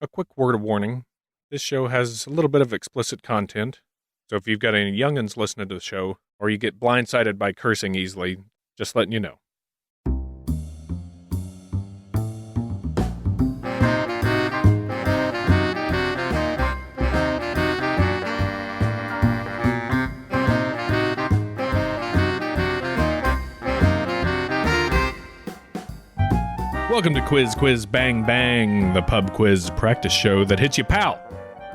A quick word of warning. This show has a little bit of explicit content, so if you've got any youngins listening to the show, or you get blindsided by cursing easily, just letting you know. Welcome to Quiz Bang Bang, the pub quiz practice show that hits you pow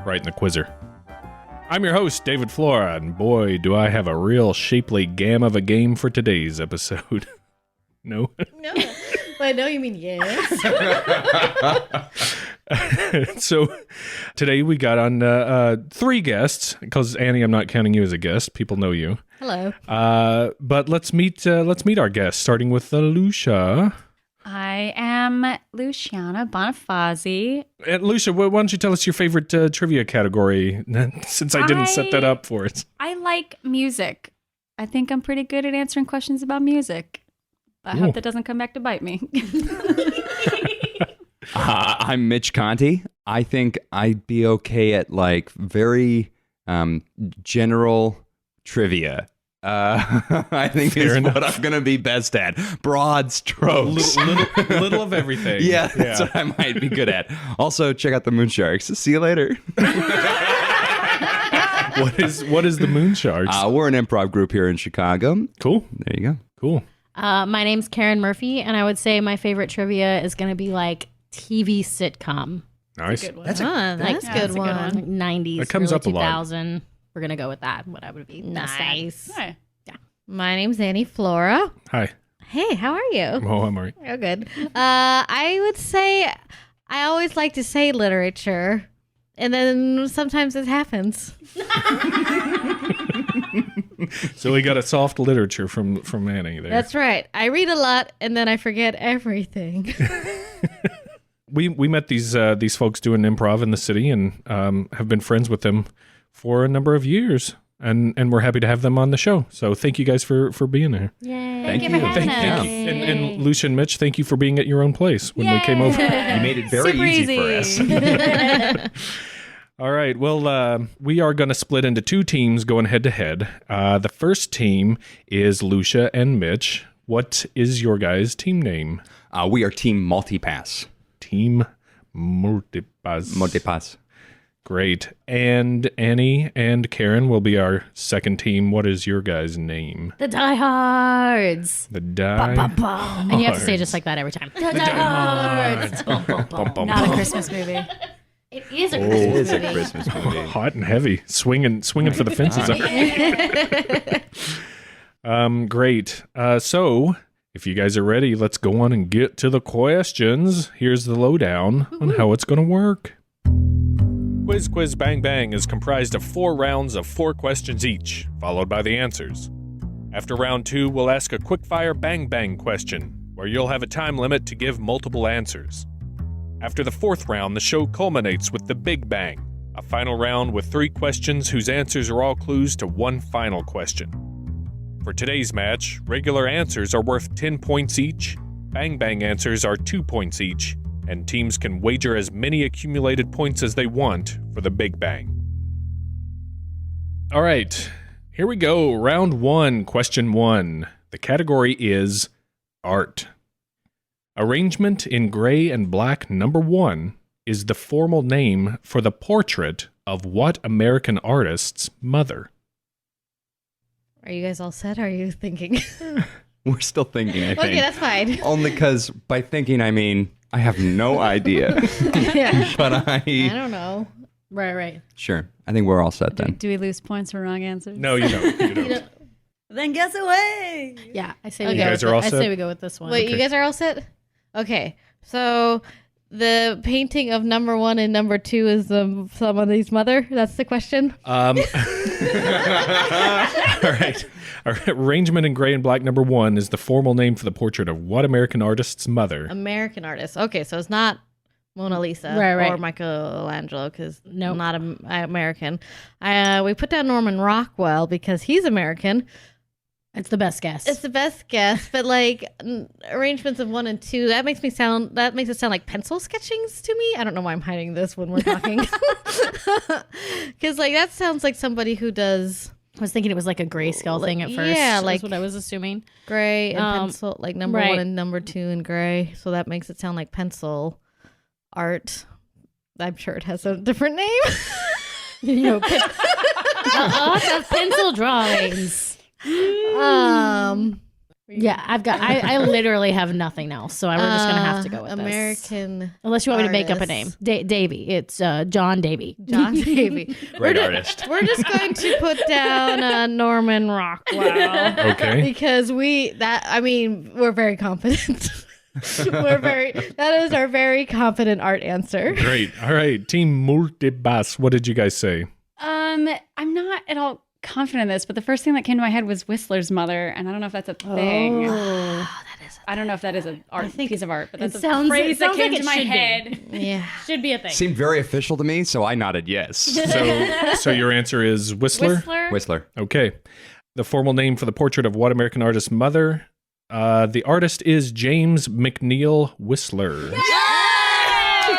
right in the quizzer. I'm your host, David Flora, and boy, do I have a real shapely gam of a game for today's episode. No? No. Well, I know you mean yes. So today we got on three guests, because Annie, I'm not counting you as a guest. People know you. Hello. But let's meet our guests, starting with Lucia. I am Luciana Bonifazi. And Lucia, why don't you tell us your favorite trivia category, since I didn't set that up for us. I like music. I think I'm pretty good at answering questions about music. I hope that doesn't come back to bite me. I'm Mitch Conti. I think I'd be okay at like very general trivia. I think Fair is enough. what I'm going to be best at. Broad strokes. Little of everything. Yeah, that's what I might be good at. Also, check out the Moonsharks. See you later. What is the Moonsharks? We're an improv group here in Chicago. Cool. There you go. Cool. My name's Karen Murphy, and I would say my favorite trivia is going to be like TV sitcom. Nice. That's a good one. one. Like 90s, That comes early up a lot. 2000. We're going to go with that. What I would be Nice. Hey. My name's Annie Flora. Hi. Hey, how are you? Oh, I'm all right. Oh, good. I would say I always like to say literature, and then sometimes it happens. So we got a soft literature from Annie there. That's right. I read a lot, and then I forget everything. We met these folks doing improv in the city and have been friends with them for a number of years. And we're happy to have them on the show. So thank you guys for being there. Yay. Thank you you. for having Thank us. you. And Lucia and Mitch, thank you for being at your own place when we came over. You made it very Super easy for us. All right. Well, we are going to split into two teams going head to head. The first team is Lucia and Mitch. What is your guys' team name? We are Team MULTIPASS. Team MULTIPASS. MULTIPASS. Great. And Annie and Karen will be our second team. What is your guys' name? The Die Hards. The Die And you have to say it just like that every time. The Die Hards. Not a Christmas movie. It is a It Christmas is a movie. Christmas movie. Hot and heavy, swinging for the fences. Great. So, if you guys are ready, let's go on and get to the questions. Here's the lowdown on how it's going to work. Quiz Bang Bang is comprised of 4 rounds of 4 questions each, followed by the answers. After round 2, we'll ask a quick-fire bang bang question, where you'll have a time limit to give multiple answers. After the 4th round, the show culminates with the Big Bang, a final round with 3 questions whose answers are all clues to one final question. For today's match, regular answers are worth 10 points each, bang bang answers are 2 points each, and teams can wager as many accumulated points as they want for the Big Bang. All right, here we go. Round 1, question 1. The category is art. Arrangement in gray and black number 1 is the formal name for the portrait of what American artist's mother? Are you guys all set? Or are you thinking? We're still thinking, I think. Okay, that's fine. Only because by thinking, I mean, I have no idea. Yeah. But I don't know. Right. Sure. I think we're all set then. Do we lose points for wrong answers? No, you don't. You don't. Then guess away. Yeah, I say Okay. we You go. guys With are all I set? say we go with this one. Wait, Okay. you guys are all set? Okay. So the painting of number 1 and number 2 is somebody's mother? That's the question? All right. Arrangement in gray and black number 1 is the formal name for the portrait of what American artist's mother? American artist. Okay, so it's not Mona Lisa Right. or Michelangelo because Nope. not American. We put down Norman Rockwell because he's American. It's the best guess. It's the best guess, but like arrangements of 1 and 2, that makes it sound like pencil sketchings to me. I don't know why I'm hiding this when we're talking. Because like that sounds like somebody who does. I was thinking it was like a grayscale thing at first. Yeah, That's like what I was assuming. Gray and pencil, like number right. 1 and number 2 in gray. So that makes it sound like pencil art. I'm sure it has a different name. You know, lots of pencil drawings. Yeah, I literally have nothing else, so we're just gonna have to go with American this. Unless you want me to make up a name. artist. Davy. It's John Davy. John Davy. Great artist. We're just going to put down Norman Rockwell. Okay. Because we're very confident. That is our very confident art answer. Great. All right. Team MULTIPASS. What did you guys say? I'm not at all confident in this, but the first thing that came to my head was Whistler's mother, and I don't know if that's a thing. I don't know if that is an piece of art, but that's a phrase that came to my head. Yeah. Should be a thing. Seemed very official to me, so I nodded yes. So your answer is Whistler? Whistler. Okay. The formal name for the portrait of what American artist's mother? The artist is James McNeill Whistler. Oh,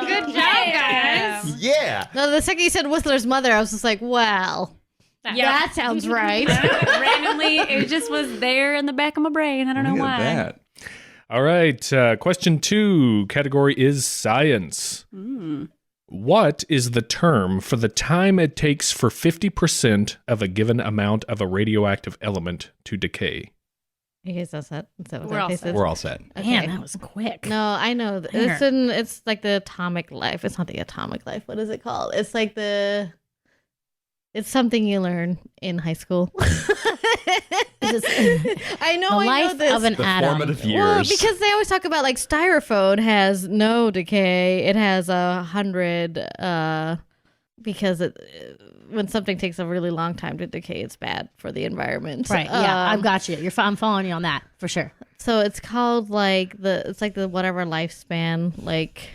good job, guys. Yeah. No, the second you said Whistler's mother, I was just like, well, that sounds right. Randomly, it just was there in the back of my brain. I don't know Look why. at that. All right. Question 2. Category is science. What is the term for the time it takes for 50% of a given amount of a radioactive element to decay? You guys all set? Is that what We're that all case set. is? We're all set. Man, that was quick. No, I know. It's like the atomic life. It's not the atomic life. What is it called? It's like it's something you learn in high school. I know. The life know this. of an The atom. formative years. Well, because they always talk about like styrofoam has no decay. It has 100 because when something takes a really long time to decay, it's bad for the environment. Right. Yeah, I've got you. I'm following you on that for sure. So it's called it's like the whatever lifespan. Like,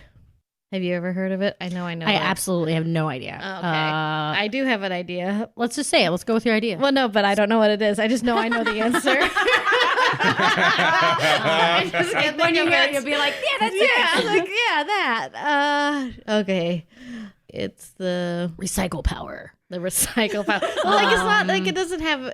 have you ever heard of it? I know. I it. absolutely have no idea. Okay. I do have an idea. Let's just say it. Let's go with your idea. Well, no, but I don't know what it is. I just know I know the answer. I just can't When think you of hear it. it, you'll be like, yeah, that's Yeah, it. like that. Okay. It's the Recycle power. recycle power. Well, like it's not like it doesn't have.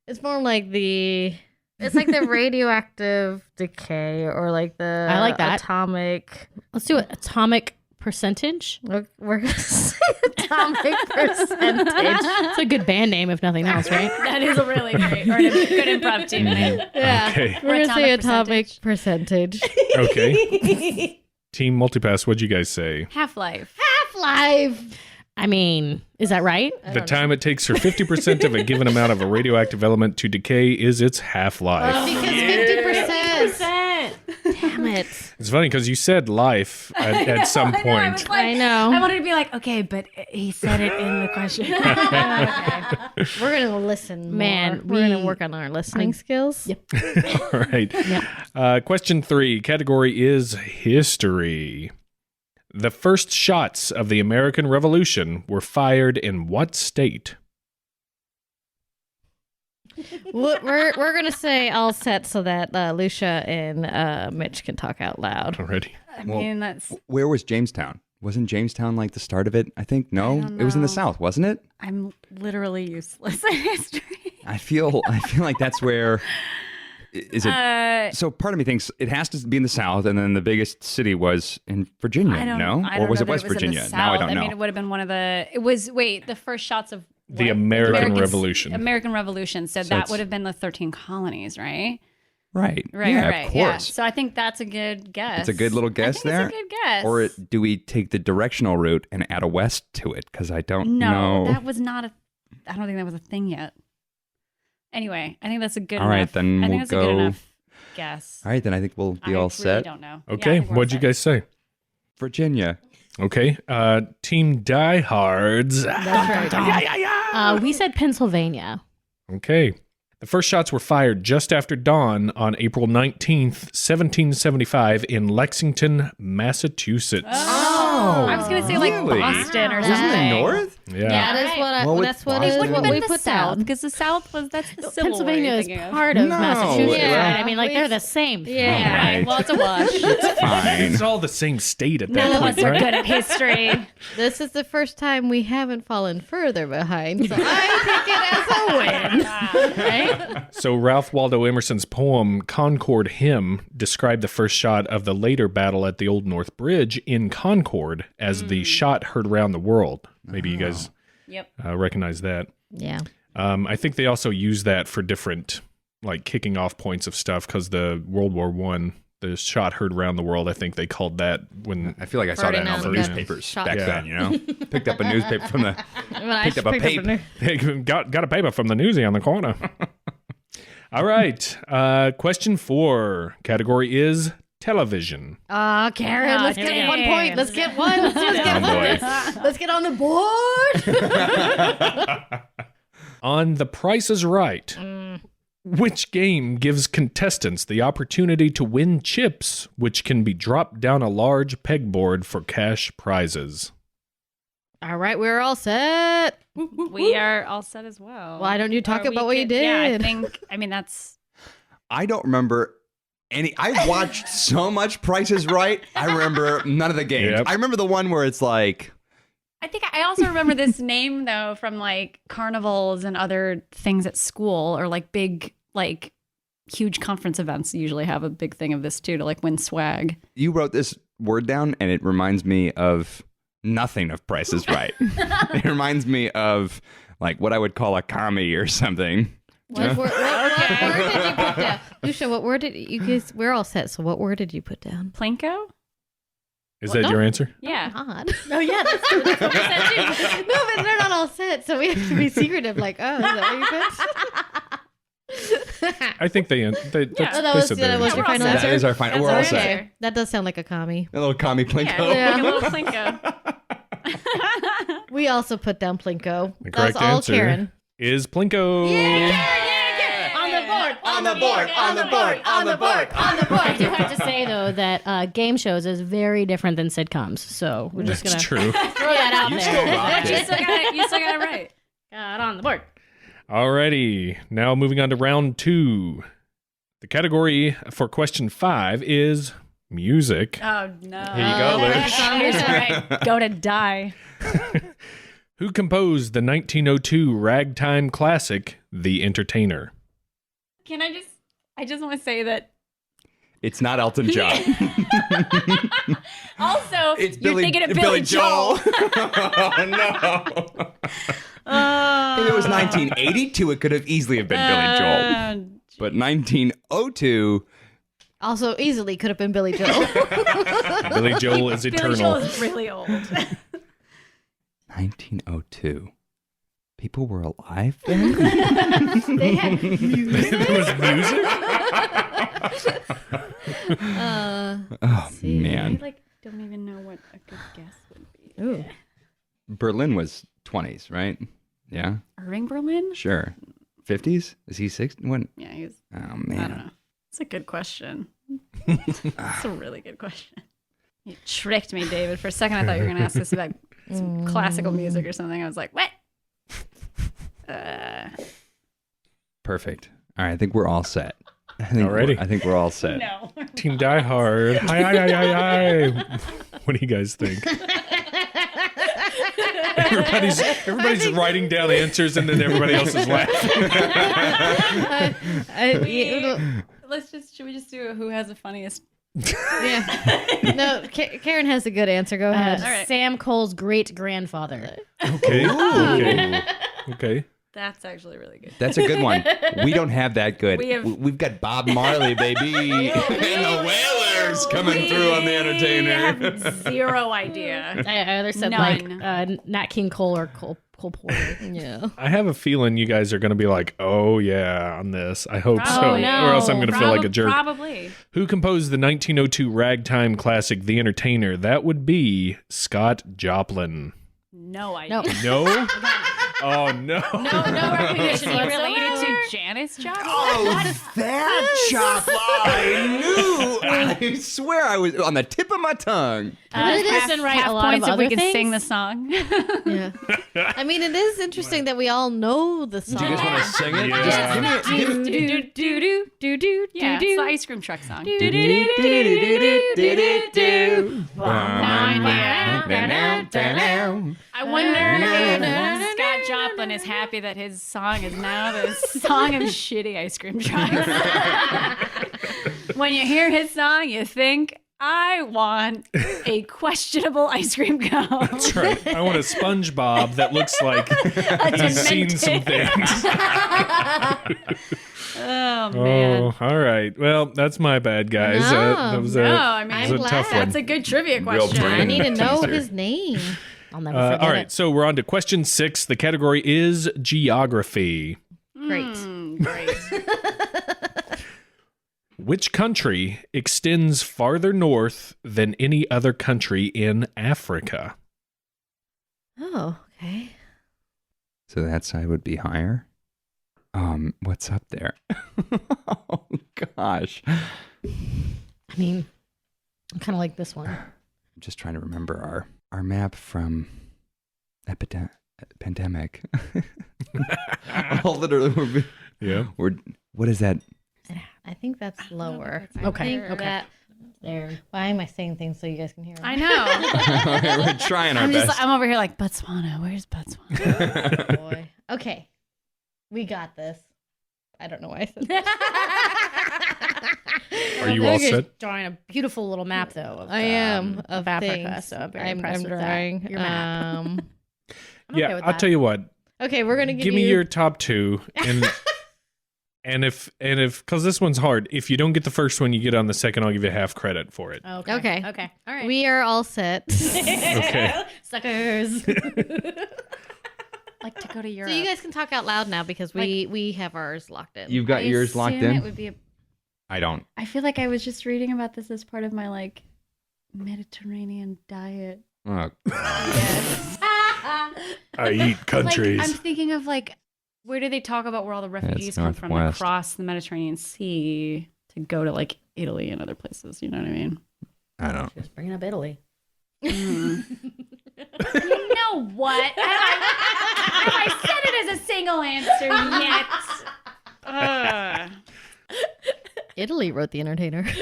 It's more like it's like the radioactive decay or like the I like that. atomic. Let's do it. Atomic percentage. We're gonna say atomic percentage. It's a good band name, if nothing else, right? That is a really great or a good improv team name. Yeah, Okay. we're gonna say Atomic atomic percentage. Okay. Team Multipass, what'd you guys say? Half-Life. Half-Life. I mean, is that right? The time it takes for 50% of a given amount of a radioactive element to decay is its half-life. Because 50%. Damn it. It's funny because you said life at some I point. was like, I know. I wanted to be like, okay, but he said it in the question. Okay. We're gonna listen, Man, more. We're gonna we- work on our listening skills. Yep. All right. Question 3. Category is history. The first shots of the American Revolution were fired in what state? We're gonna say all set so that Lucia and Mitch can talk out loud. Already. I Well, mean, that's. Where was Jamestown? Wasn't Jamestown like the start of it? I think no. don't It was in the know. South, wasn't it? I'm literally useless in history. I feel like that's where. Is it? So part of me thinks it has to be in the South, and then the biggest city was in Virginia. I don't No, I or don't was know it that West was in the Virginia? Now I South. don't know. I mean, it would have been one of the. It was the first shots of The what? American Revolution. American Revolution. So, So that it's- would have been the 13 colonies, right? Right. Right. Yeah, right. of Yeah. course. So I think that's a good guess. It's a good little guess I think there. It's a good guess. Or do we take the directional route and add a west to it? Because I don't No, know. that was not a. I don't think that was a thing yet. Anyway, I think that's a good. All right, enough, then I think we'll that's a good go- enough guess. All right, then I think we'll be I all really set. don't know. Yeah, I Okay. think we're all What'd you set. guys say? Virginia. Okay. Team Die Hards. That's right. We said Pennsylvania. Okay. The first shots were fired just after dawn on April 19th, 1775 in Lexington, Massachusetts. I was was gonna say like Really? Boston or Isn't it something. north? Yeah. That is what I. Well, with that's what Boston- is Wouldn't what have we been the put South down. because the South was that's the Civil Pennsylvania War is you're thinking of. part of No. Massachusetts. Yeah. Right? I mean, like they're the same. Yeah. Right. Well, it's a wash. It's fine. It's all the same state at None that of point, us are right? good at history. This is the first time we haven't fallen further behind, so I take it as a win. Right? So Ralph Waldo Emerson's poem Concord Hymn described the first shot of the later battle at the Old North Bridge in Concord as the shot heard around the world. Maybe you guys Yep. recognize that. Yeah. I think they also use that for different like kicking off points of stuff because the World War I, the shot heard around the world, I think they called that when I feel like I saw that in all the Ferdinand newspapers shot. back Yeah. then, you know? Picked up a newspaper from the... Picked up a paper. got a paper from the newsie on the corner. All right. Question 4. Category is television. Karen, let's get 1 point. Let's get one. Let's get Oh, boy. one. Let's get on the board. On The Price is Right, which game gives contestants the opportunity to win chips, which can be dropped down a large pegboard for cash prizes? All right, we're all set. We are all set as well. Why don't you talk Or we about what you could- Yeah, I did? think. I mean, that's. I don't remember any... I watched so much Price is Right. I remember none of the games. Yep. I remember the one where it's like... I think I also remember this name though from like carnivals and other things at school or like big like huge conference events usually have a big thing of this too to like win swag. You wrote this word down, and it reminds me of nothing of Price is Right. It reminds me of like what I would call a commie or something. What word did you put down? Lucia, what word did you guys? We're all set. So what word did you put down? Plinko? Is that your answer? Yeah. Odd. Oh yeah, that's true. That's what we said too. No, but they're not all set, so we have to be secretive. Like, oh, is that what you put? I think they Oh, that was, said that was answer. your final set. answer. That is our final... That's We're our all answer. set. Okay. That does sound like a commie. A little commie Plinko. Yeah, Yeah. like a little Plinko. We also put down Plinko. The That was correct all answer Karen. is Plinko. On the board. On the board. On the board. On the board. On the board. I do have to say though that game shows is very different than sitcoms, so we're just That's gonna true. throw that out You there. still rocked You it. still got it right. Got on the board. Alrighty, now moving on to round 2. The category for question 5 is music. Oh no. Here you go, Liz. Here's where I go to die. Who composed the 1902 ragtime classic, The Entertainer? Can I just want to say that It's not Elton John. also It's you're thinking of Billy Joel. Oh, no. If it was 1982, it could have easily have been Billy Joel. But 1902, Also, easily could have been Billy Joel. Billy Joel is Billy eternal. Joel is really old. 1902. People were alive then? They had music. There was music? Oh, I man. don't even know what a good guess would be. Ooh. Berlin was 20s, right? Yeah, Irving Berlin? sure. 50s? Is he 60? When? Yeah, he's. Oh, I don't man. know. It's a good question. It's a really good question. You tricked me, David. For a second, I thought you were going to ask us about some classical music or something. I was like, what? Perfect. All right, I think we're all set. Alrighty. I think we're all set. No. Team Die Hard. Hi. What do you guys think? Everybody's writing down answers and then everybody else is laughing. Should we just do who has the funniest? Yeah. No, Karen has a good answer. Go ahead. All right. Sam Cole's great grandfather. Okay. That's actually really good. That's a good one. We don't have that good. We have- We've got Bob Marley, baby. And the Wailers coming through on The I Entertainer. have zero idea. I either said None. like Nat King Cole or Cole Porter. Yeah. I have a feeling you guys are going to be like, oh, yeah, on this. I hope so. Probably. Or else I'm going to feel like a jerk. Probably. Who composed the 1902 ragtime classic, The Entertainer? That would be Scott Joplin. No idea. No? Oh, no. No recognition Is he related to Janis Joplin? Oh, that Joplin! I knew. I swear I was on the tip of my tongue. Kristen write a lot points of if we other can sing the things. song. Yeah. I mean, it is interesting that we all know the song. Do you guys want to sing it? Yeah. Just give me Yeah, it's the ice cream truck song. I wonder if Scott Joplin is happy that his song is now the song of shitty ice cream trucks. When you hear his song, you think, I want a questionable ice cream cone. That's right. I want a SpongeBob that looks like he's seen some things. Oh, man. Oh, all right. Well, that's my bad, guys. No. That was No, a, I mean, that was a tough one. that's a good trivia Real question. brain I need to know teaser. his name. I'll never forget all right, it. so we're on to question 6. The category is geography. Great. Great. Which country extends farther north than any other country in Africa? Oh, okay. So that side would be higher. What's up there? Oh gosh. I mean, I kind of like this one. I'm just trying to remember our map from pandemic. All literally, Yeah. what is that? I think that's lower. Okay, I think okay. that- There. Why am I saying things so you guys can hear? I know. We're trying our best. I'm over here like, Botswana. Where's Botswana? Oh, boy. Okay. We got this. I don't know why I said that. Are you all You're set? drawing a beautiful little map, though. Of, I am of of Africa, things. so I'm very I'm impressed with drawing. that. Your map. I'm Yeah, okay with I'll that. tell you what. Okay, we're gonna Give me your top 2, and if because this one's hard. If you don't get the first one, you get on the second. I'll give you half credit for it. Okay. Okay. All right. We are all set. Okay. Suckers. Like to go to Europe. So you guys can talk out loud now because we have ours locked in. You've got I yours locked assume in. It would be I don't. I feel like I was just reading about this as part of my like Mediterranean diet. Oh, I eat countries. Like, I'm thinking of like, where do they talk about where all the refugees come from northwest. across the Mediterranean Sea to go to like Italy and other places? You know what I mean? I don't. Just bringing up Italy. You know what? Have I said it as a single answer yet? Italy wrote The Entertainer. Right?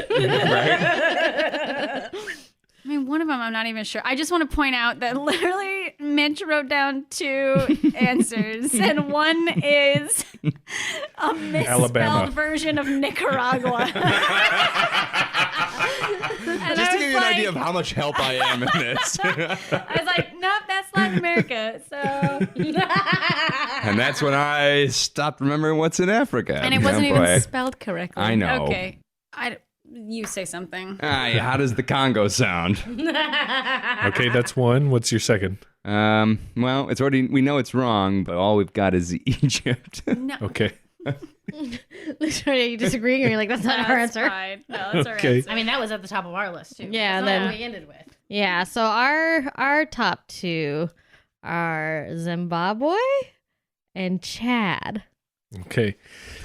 I mean, one of them I'm not even sure. I just want to point out that literally Mitch wrote down 2 answers, and one is a misspelled Alabama. version of Nicaragua. And Just I to give you was an idea like- of how much help I am in this. I was like, nope, that's Latin America. So, And that's when I stopped remembering what's in Africa. and it wasn't Oh, boy. even spelled correctly. I know. Okay, you say something. Yeah, how does the Congo sound? Okay, that's one. What's your second? Well, it's already, we know it's wrong, but all we've got is Egypt. No, Okay. Are you disagreeing or you're like, that's not our that's answer? fine. No, that's our Okay. answer. I mean, that was at the top of our list, too. Yeah, That's then- not what we ended with. Yeah, so our top 2 are Zimbabwe and Chad. Okay.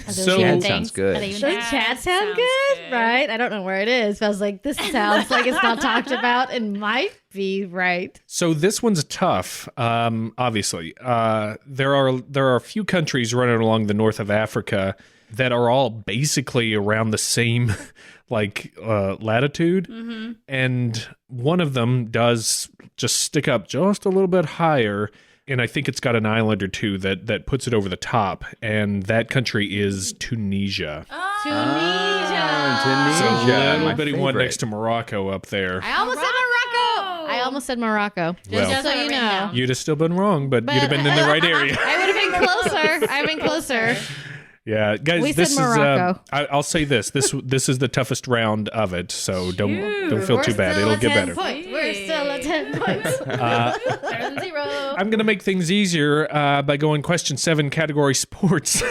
those So your Chad things? sounds good. Are they even Does there? Chad sound sounds good? good. Right? I don't know where it is. But I was like, this sounds like it's not talked about and might be right. So this one's tough. Obviously, there are a few countries running along the north of Africa that are all basically around the same latitude, and one of them does just stick up just a little bit higher. And I think it's got an island or two that puts it over the top, and that country is Tunisia. Tunisia. So Yeah, little my bitty one favorite. next to Morocco up there. I almost said Morocco. I almost said Morocco. Well- Just so you know. You'd have still been wrong, but you'd have been in the right area. I would have been closer. I've been closer. Yeah, guys, We this said is. Morocco. I'll say this: this is the toughest round of it, so don't feel too bad. It'll get better. We're still at 10 points. Better than 0. I'm gonna make things easier by going question 7, category sports.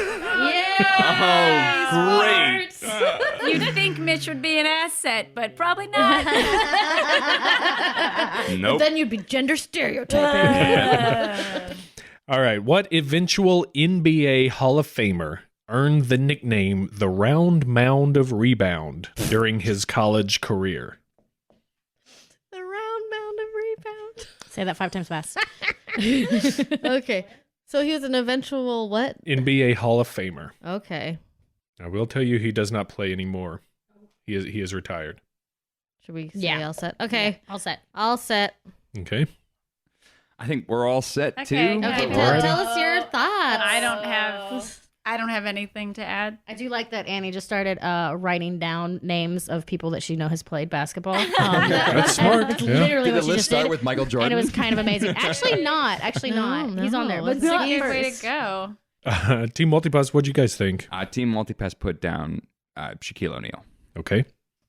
Oh, great. You'd think Mitch would be an asset, but probably not. Nope. Then you'd be gender stereotyping. All right, what eventual NBA Hall of Famer earned the nickname the Round Mound of Rebound during his college career? The round mound of rebound. Say that 5 times fast. Okay. So he was an eventual what? NBA Hall of Famer. Okay. I will tell you he does not play anymore. He is retired. Should we say all set? Okay. All set. All set. Okay. I think we're all set Okay. too. Okay, Alrighty. tell us your thoughts. I don't have anything to add. I do like that Annie just started writing down names of people that she has played basketball. That's smart. That's Yeah. literally Did what the she list just start did. with Michael Jordan? And it was kind of amazing. Actually not. He's on there. Let's But not see. Way to first. go. Team Multipass, what'd you guys think? Team Multipass put down Shaquille O'Neal. Okay.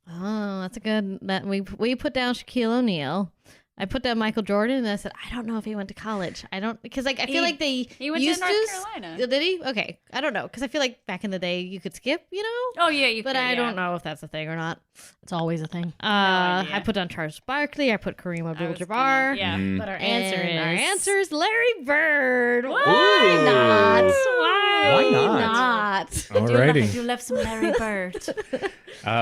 Oh, that's a good. That we put down Shaquille O'Neal. I put down Michael Jordan, and I said I don't know if he went to college. I don't because I feel like they He went to used North to. Carolina. Did he? Okay, I don't know because I feel like back in the day you could skip, Oh yeah, you. but could, I yeah. don't know if that's a thing or not. It's always a thing. idea. I put down Charles Barkley. I put Kareem I was Abdul-Jabbar. gonna- Yeah. Mm. But our And our answer answer is Larry Bird. Why Ooh. not? Why not? not? Alrighty. You love some Larry Bird.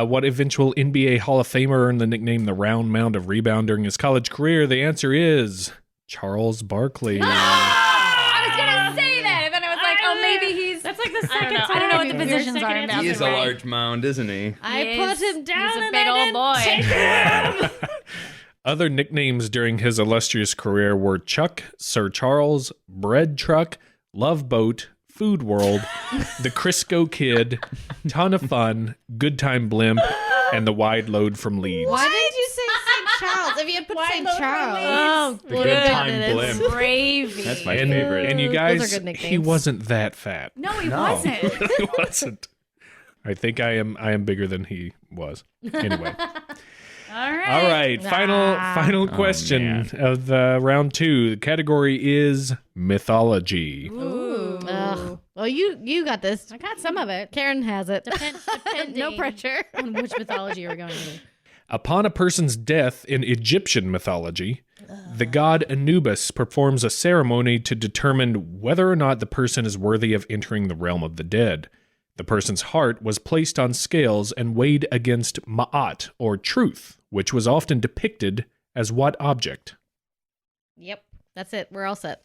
What eventual NBA Hall of Famer earned the nickname the Round Mound of Rebound during his college career? The answer is Charles Barkley. I was gonna say that, and then I was like, oh, maybe he's. That's like the I don't know. I don't know what the positions are. in He is a basketball. large mound, isn't he? I He put is. him down He's a and big I old didn't boy. take him. Other nicknames during his illustrious career were Chuck, Sir Charles, Bread Truck, Love Boat, Food World, the Crisco Kid, Ton of Fun, Good Time Blimp, and the Wide Load from Leeds. Why did you say St. Charles? If you had put St. Charles. Oh, The Good Time Blimp. Gravy. That's my And, favorite. and you Those guys, are good nicknames. he wasn't that fat. No, he No. wasn't. He wasn't. I think I am bigger than he was. Anyway. All right. All right, final question of round 2. The category is mythology. Ooh. Ugh. Well, you got this. I got some of it. Karen has it. Depending No pressure. on which mythology you're going to. Upon a person's death in Egyptian mythology, the god Anubis performs a ceremony to determine whether or not the person is worthy of entering the realm of the dead. The person's heart was placed on scales and weighed against Ma'at, or truth, which was often depicted as what object? Yep. That's it. We're all set.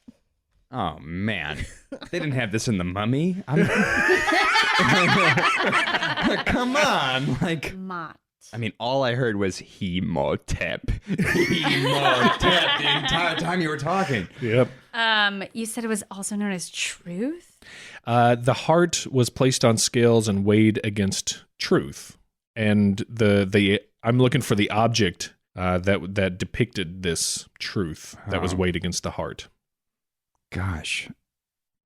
Oh man, they didn't have this in the Mummy. Come on, like. Mott. I mean, all I heard was Hemotep. Hemotep the entire time you were talking. Yep. You said it was also known as truth. The heart was placed on scales and weighed against truth, and the I'm looking for the object that depicted this truth that was Oh. weighed against the heart. Gosh,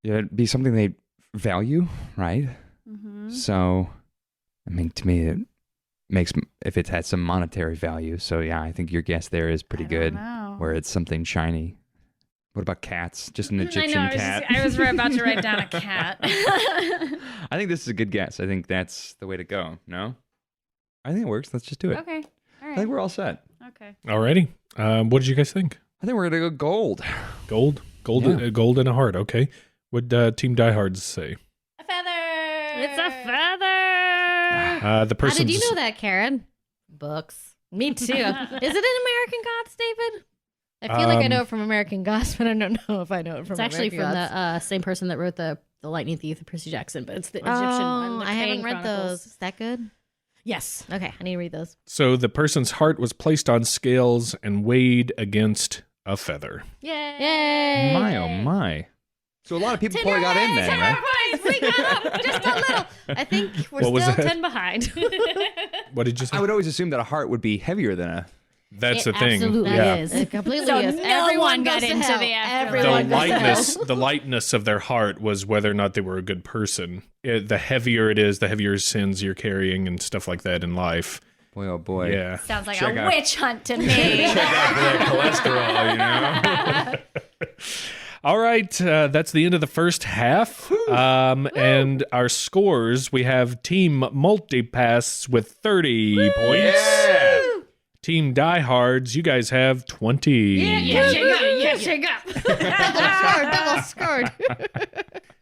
yeah, it'd be something they value, right? Mm-hmm. So, I mean, to me, it makes if it had some monetary value. So, yeah, I think your guess there is pretty good, where it's something shiny. What about cats? Just an Egyptian cat. I was about to write down a cat. I think this is a good guess. I think that's the way to go. No, I think it works. Let's just do it. Okay. All I right. think we're all set. Okay. Alrighty. What did you guys think? I think we're gonna go gold. Gold, Yeah. gold and a heart. Okay. What Team Diehards say? A feather. It's a feather. The How person's did you know that, Karen? Books. Me too. Is it in American Gods, David? I feel like I know it from American Gods, but I don't know if I know it from It's actually American from Gods. the same person that wrote the Lightning Thief of Percy Jackson, but it's the Egyptian one. The I haven't Kane read Chronicles. those. Is that good? Yes. Okay, I need to read those. So the person's heart was placed on scales and weighed against a feather. Yay! My oh my! So a lot of people probably got in then, right? We got up just a little. I think we're What was still that? 10 behind. What did you say? I would always assume that a heart would be heavier than a. That's It the thing. absolutely Yeah. is. It completely So is. no Everyone one goes got to into hell. the afterlife. The Everyone goes to lightness, hell. the lightness of their heart was whether or not they were a good person. The heavier it is, the heavier sins you're carrying and stuff like that in life. Boy, oh boy! Yeah. Sounds like Check a out- witch hunt to me. Check out for that cholesterol, you know. All right, that's the end of the first half. And our scores, we have Team Multipass with 30 points. Yeah. Team Diehards, you guys have 20. Double scored.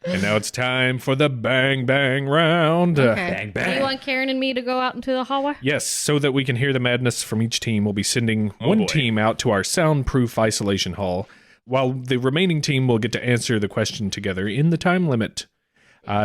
And now it's time for the bang bang round. Okay. Bang, bang. Do you want Karen and me to go out into the hallway? Yes, so that we can hear the madness from each team, we'll be sending one team out to our soundproof isolation hall, while the remaining team will get to answer the question together in the time limit.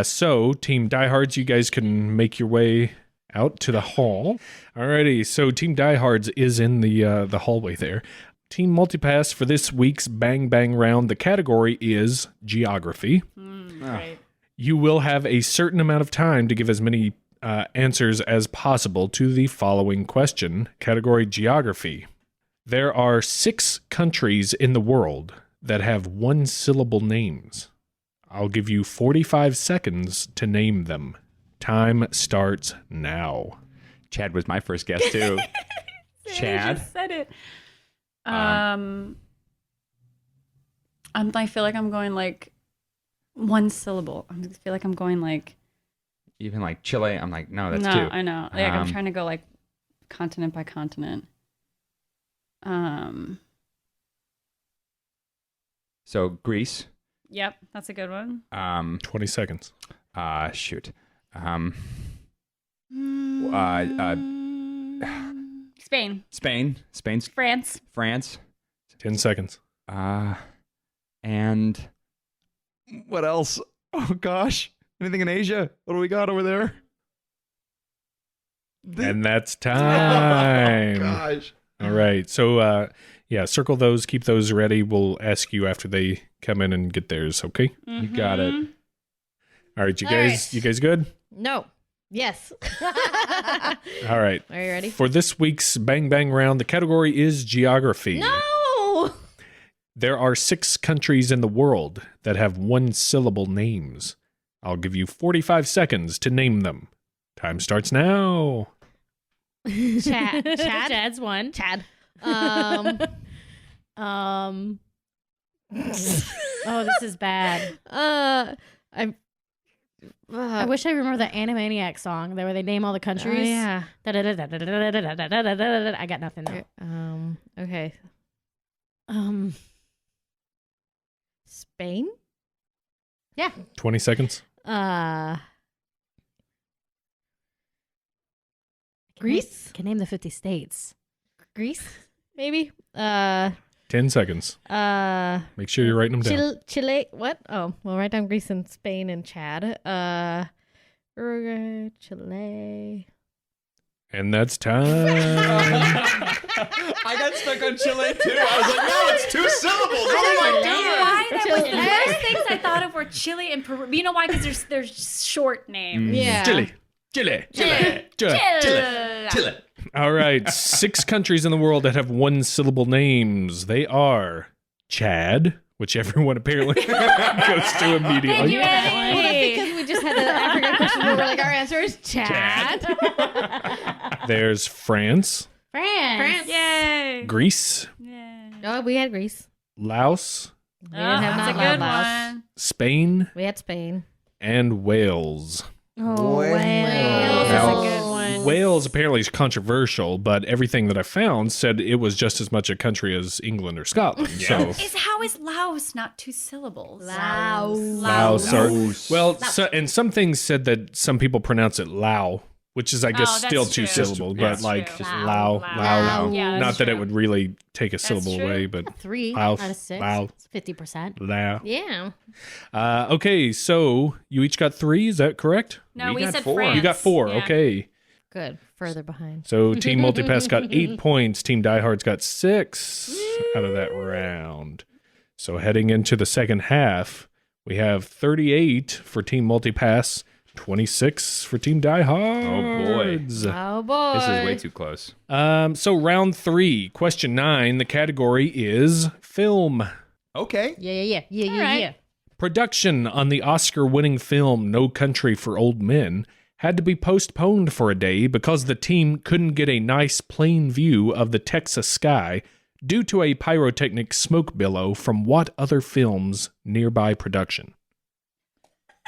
So, Team Diehards, you guys can make your way out to the hall. Alrighty, so Team Diehards is in the hallway there. Team Multipass for this week's Bang Bang round, the category is geography. Right. You will have a certain amount of time to give as many answers as possible to the following question. Category geography. There are 6 countries in the world that have one-syllable names. I'll give you 45 seconds to name them. Time starts now. Chad was my first guess, too. Chad? I just said it. I feel like I'm going like one syllable. I feel like I'm going like... Even like Chile, I'm like, no, that's 2. I know. Like I'm trying to go like continent by continent. So Greece. Yep, that's a good one. 20 seconds. Shoot. Spain. Spain's France. 10 seconds. And what else? Oh gosh. Anything in Asia? What do we got over there? And that's time. Oh gosh. All right. So, circle those. Keep those ready. We'll ask you after they come in and get theirs, okay? You got it. All right, you All guys, right. you guys good? No. Yes. All right. Are you ready? For this week's Bang Bang round, the category is geography. No. There are 6 countries in the world that have one-syllable names. I'll give you 45 seconds to name them. Time starts now. Chad. Chad's one. Chad. Oh, this is bad. I wish I remember the Animaniac song where they name all the countries. Oh, yeah. I got nothing now. Okay. Spain? Yeah. 20 seconds. Greece? Can name the 50 states. Greece? Maybe? 10 seconds. Make sure you're writing them down. Chile? What? Oh, well, write down Greece and Spain and Chad. Uruguay, Chile. And that's time. I got stuck on Chile too. I was like, no, it's 2 syllables. What am I doing? Why? That was the first things I thought of were Chile and Peru. You know why? Because there's short names. Yeah. Chile. All right. 6 countries in the world that have one-syllable names. They are Chad, which everyone apparently goes to immediately. Thank you, Well, Eddie. that's because we just had the African question where we're like, our answer is Chad. There's France, France. Yay. Greece, Yay. Oh, we had Greece. Laos, We didn't have That's a not good Laos. one. Spain, We had Spain. and Wales. Oh, Wales. Wales. That's Now, a good one. Wales apparently is controversial, but everything that I found said it was just as much a country as England or Scotland. So How is Laos not 2 syllables? Laos are, well, and some things said that some people pronounce it Lao, which is, I guess, that's still true. 2 syllables, but That's like true. just Lao. Lao. Yeah, that's Not that it true. would really take a syllable true. away, but 3 Laos, out of 6. Lao. It's 50%. Lao. Yeah. Okay, so you each got 3, is that correct? No, We we got said 4. France. You got 4, Yeah. okay. Good. Further behind. So Team Multipass got 8 points. Team Diehards got 6 out of that round. So heading into the second half, we have 38 for Team Multipass, 26 for Team Diehards. Oh, boy. This is way too close. So round 3, question 9. The category is film. Okay. Yeah. Production on the Oscar-winning film No Country for Old Men had to be postponed for a day because the team couldn't get a nice plain view of the Texas sky due to a pyrotechnic smoke billow from what other film's nearby production?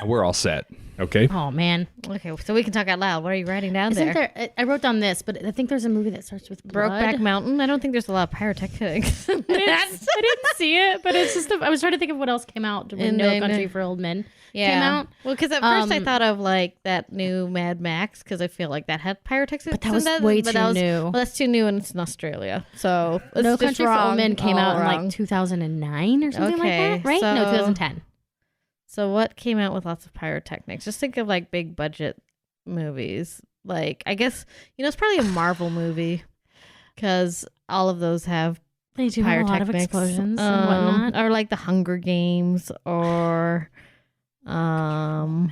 We're all set. Okay. Oh man. Okay, so we can talk out loud. What are you writing down there? I wrote down this, but I think there's a movie that starts with blood. Brokeback Mountain. I don't think there's a lot of pyrotechnics. I didn't see it, but it's just I was trying to think of what else came out when No Country for Old Men came out. Well, because at first I thought of like that new Mad Max because I feel like that had pyrotechnics. But that was way too new. Well, that's too new and it's in Australia. So No Country for Old Men came out in like 2009 or something like that, right? No, 2010. So what came out with lots of pyrotechnics? Just think of like big budget movies. Like I guess it's probably a Marvel movie because all of those have they do have a lot of explosions and whatnot, or like the Hunger Games, or I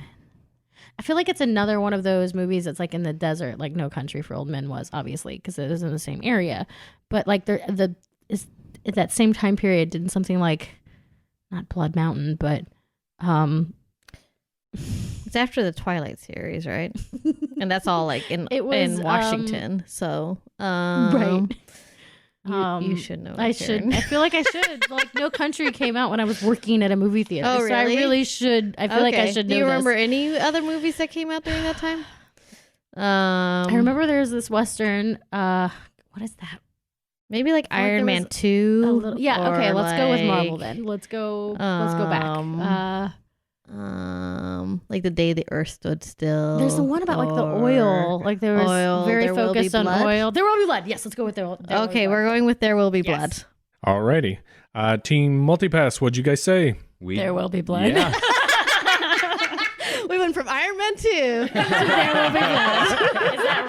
feel like it's another one of those movies that's like in the desert, like No Country for Old Men was, obviously, because it is in the same area. But like is at that same time period, didn't something like not Blood Mountain, but it's after the Twilight series, right? And that's all like in Washington. So right. You should know. I should. I feel like I should. Like No Country came out when I was working at a movie theater. Oh, really? So I really should. I feel like I should know. Do you remember any other movies that came out during that time? I remember there's this Western. What is that? Maybe like Iron Man 2. Yeah. Okay. Let's go with Marvel then. Let's go back. Like The Day the Earth Stood Still. There's the one about like the oil. Like there was very focused on oil. There Will Be Blood. Yes, let's go with there. Okay, we're going with There Will Be Blood. Alrighty. Team Multipass, what'd you guys say? There Will Be Blood. Yeah. We went from Iron Man 2 to There Will Be Blood. Is that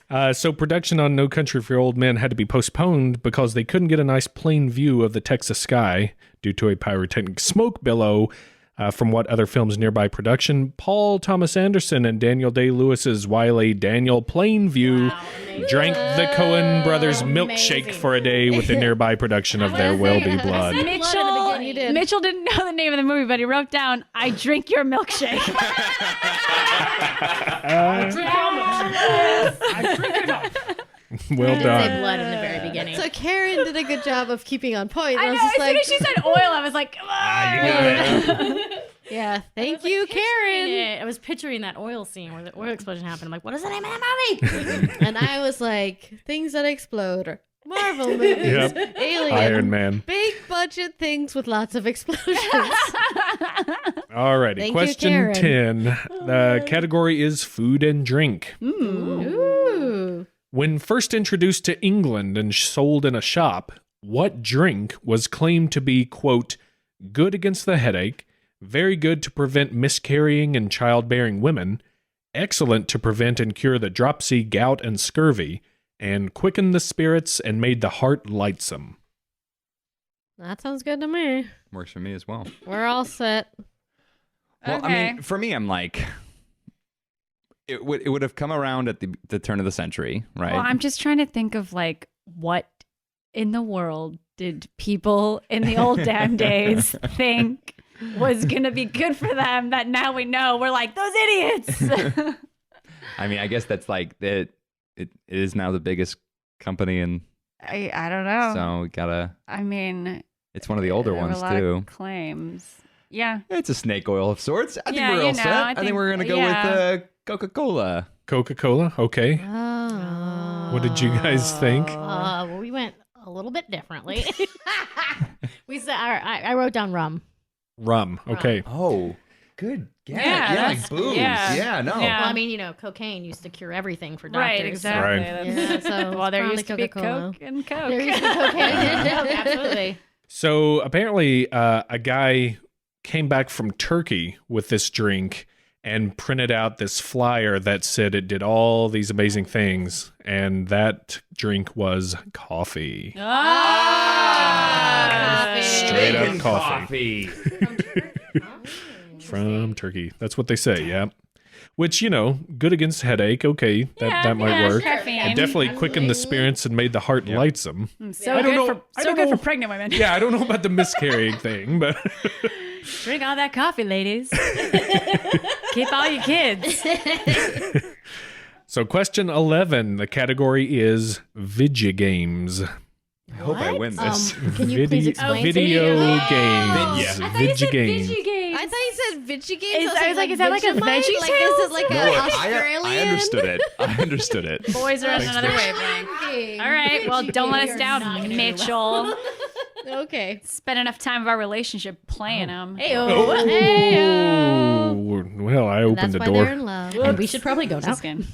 right? So production on No Country for Old Men had to be postponed because they couldn't get a nice plain view of the Texas sky due to a pyrotechnic smoke billow from what other films nearby production. Paul Thomas Anderson and Daniel Day-Lewis's wily Daniel Plainview drank the Coen brothers' milkshake for a day with the nearby production of There Will Be Blood. Mitchell didn't know the name of the movie, but he wrote down, "I drink your milkshake." I drink your milkshake. I drink it up. Well done. Say blood in the very beginning. So Karen did a good job of keeping on point. I know. As soon as she said oil, I was like, yeah. Thank you, Karen. I was picturing that oil scene where the oil explosion happened. I'm like, what is the name of that movie? And I was like, things that explode or Marvel movies, Alien, Iron Man. Big budget things with lots of explosions. Alrighty, Thank question you, 10. The category is food and drink. Ooh. When first introduced to England and sold in a shop, what drink was claimed to be, quote, good against the headache, very good to prevent miscarrying and childbearing women, excellent to prevent and cure the dropsy, gout, and scurvy, and quickened the spirits and made the heart lightsome? That sounds good to me. Works for me as well. We're all set. Well, Okay. I mean, for me, I'm like, it would have come around at the turn of the century, right? Well, I'm just trying to think of like what in the world did people in the old damn days think was gonna be good for them that now we know we're like those idiots. I mean, I guess that's like that. It is now the biggest company, and I don't know. so we gotta. I mean, It's one of the older there were ones a lot too. of claims. Yeah. It's a snake oil of sorts. I think Yeah, we're you all know, set. I I think think- we're gonna go yeah. with Coca-Cola. Coca-Cola, okay. Oh. What did you guys think? Well, we went a little bit differently. We said I wrote down rum. Rum, okay. Oh, good. Yeah, Yeah, that's- like booze. yeah. Yeah, no. Yeah. Well, I mean, cocaine used to cure everything for doctors. Right, exactly. Right. That's- Yeah, so well, there probably used to be Coca-Cola. Coke and Coke. There used to be cocaine and Coke, absolutely. So apparently a guy came back from Turkey with this drink and printed out this flyer that said it did all these amazing things, and that drink was coffee. Ah, Straight up Bacon coffee. From Turkey. That's what they say, yeah. Which, good against headache. Okay, that might work. Caffeine. It definitely quickened the spirits and made the heart lightsome. So I don't know- good I for don't know- for pregnant women. Yeah, I don't know about the miscarrying thing, but Drink all that coffee, ladies. Keep all your kids. So question 11, the category is video games. I hope I win this. Can you please explain video to me? games? I thought you said Video game. Vigi games. games. I thought you said veggie games. I was like, is that like a Veggie Like, is it like No, an Australian? I understood it. I understood it. Boys are on Thanks, another bitch. wavelength. All right, well, don't let us down, Mitchell. Okay. Spend enough time of our relationship playing them. Heyo. Well, I opened That's the why door. they're in love. And we should probably go now. Just kidding.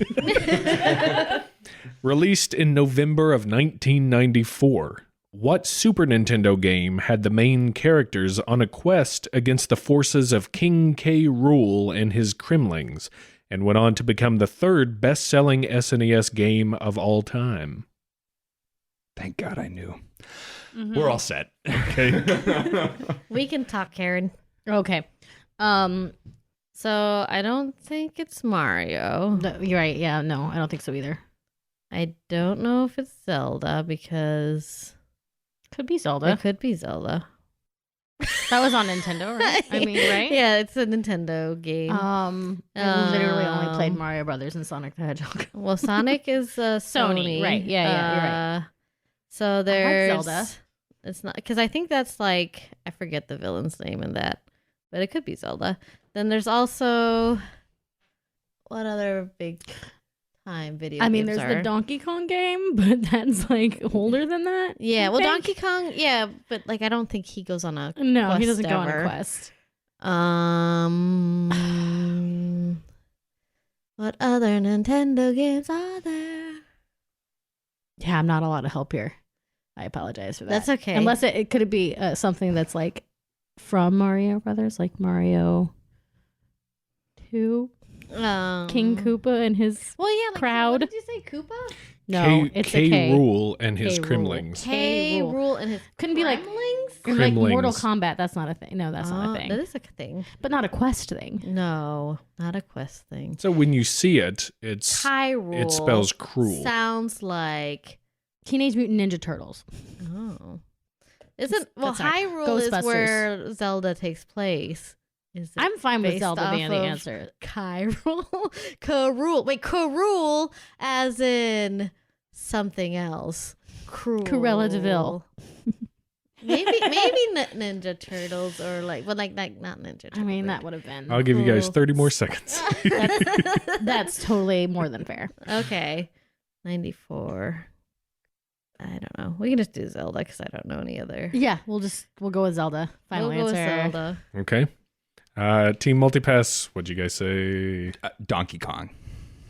Released in November of 1994, what Super Nintendo game had the main characters on a quest against the forces of King K. Rool and his Kremlings, and went on to become the third best-selling SNES game of all time? Thank God I knew. Mm-hmm. We're all set. Okay. We can talk, Karen. Okay. So I don't think it's Mario. No, you're right. Yeah, no, I don't think so either. I don't know if it's Zelda because Could be Zelda. it could be Zelda. That was on Nintendo, right? I mean, right? Yeah, it's a Nintendo game. I literally only played Mario Brothers and Sonic the Hedgehog. Well, Sonic is Sony, right. Yeah, you're right. So there's Zelda. It's not because I think that's like I forget the villain's name in that, but it could be Zelda. Then there's also what other big time video? I mean, games there's are? the Donkey Kong game, but that's like older than that. Yeah, I well, think. Donkey Kong, yeah, but like I don't think he goes on a No, he quest doesn't go on a ever. quest. What other Nintendo games are there? Yeah, I'm not a lot of help here. I apologize for that. That's okay. Unless it could be something that's like from Mario Brothers, like Mario 2, King Koopa and his Well, yeah, like, crowd. What did you say, Koopa? no, it's a K. Rool and his K. Rool. Kremlings. K. Rool and his Couldn't be like Kremlings? like Mortal Kremlings. Kombat. That's not a thing. No, that's not a thing. That is a thing. But not a quest thing. No, not a quest thing. So when you see it, it's Hyrule. it spells cruel. Sounds like Teenage Mutant Ninja Turtles. oh, isn't well That's not- Hyrule is Ghostbusters. where Zelda takes place. Is it I'm fine with based Zelda off being the of answer. Hyrule, Karule. Wait, Karule, as in something else. Cruella de Vil. Maybe Ninja Turtles or like, well, like not Ninja Turtles. I mean, that would have been. I'll give you guys 30 more seconds. That's totally more than fair. Okay, 94. I don't know. We can just do Zelda because I don't know any other. Yeah, we'll go with Zelda. Final We'll go with answer. Zelda. Okay. Team Multipass, what'd you guys say? Donkey Kong.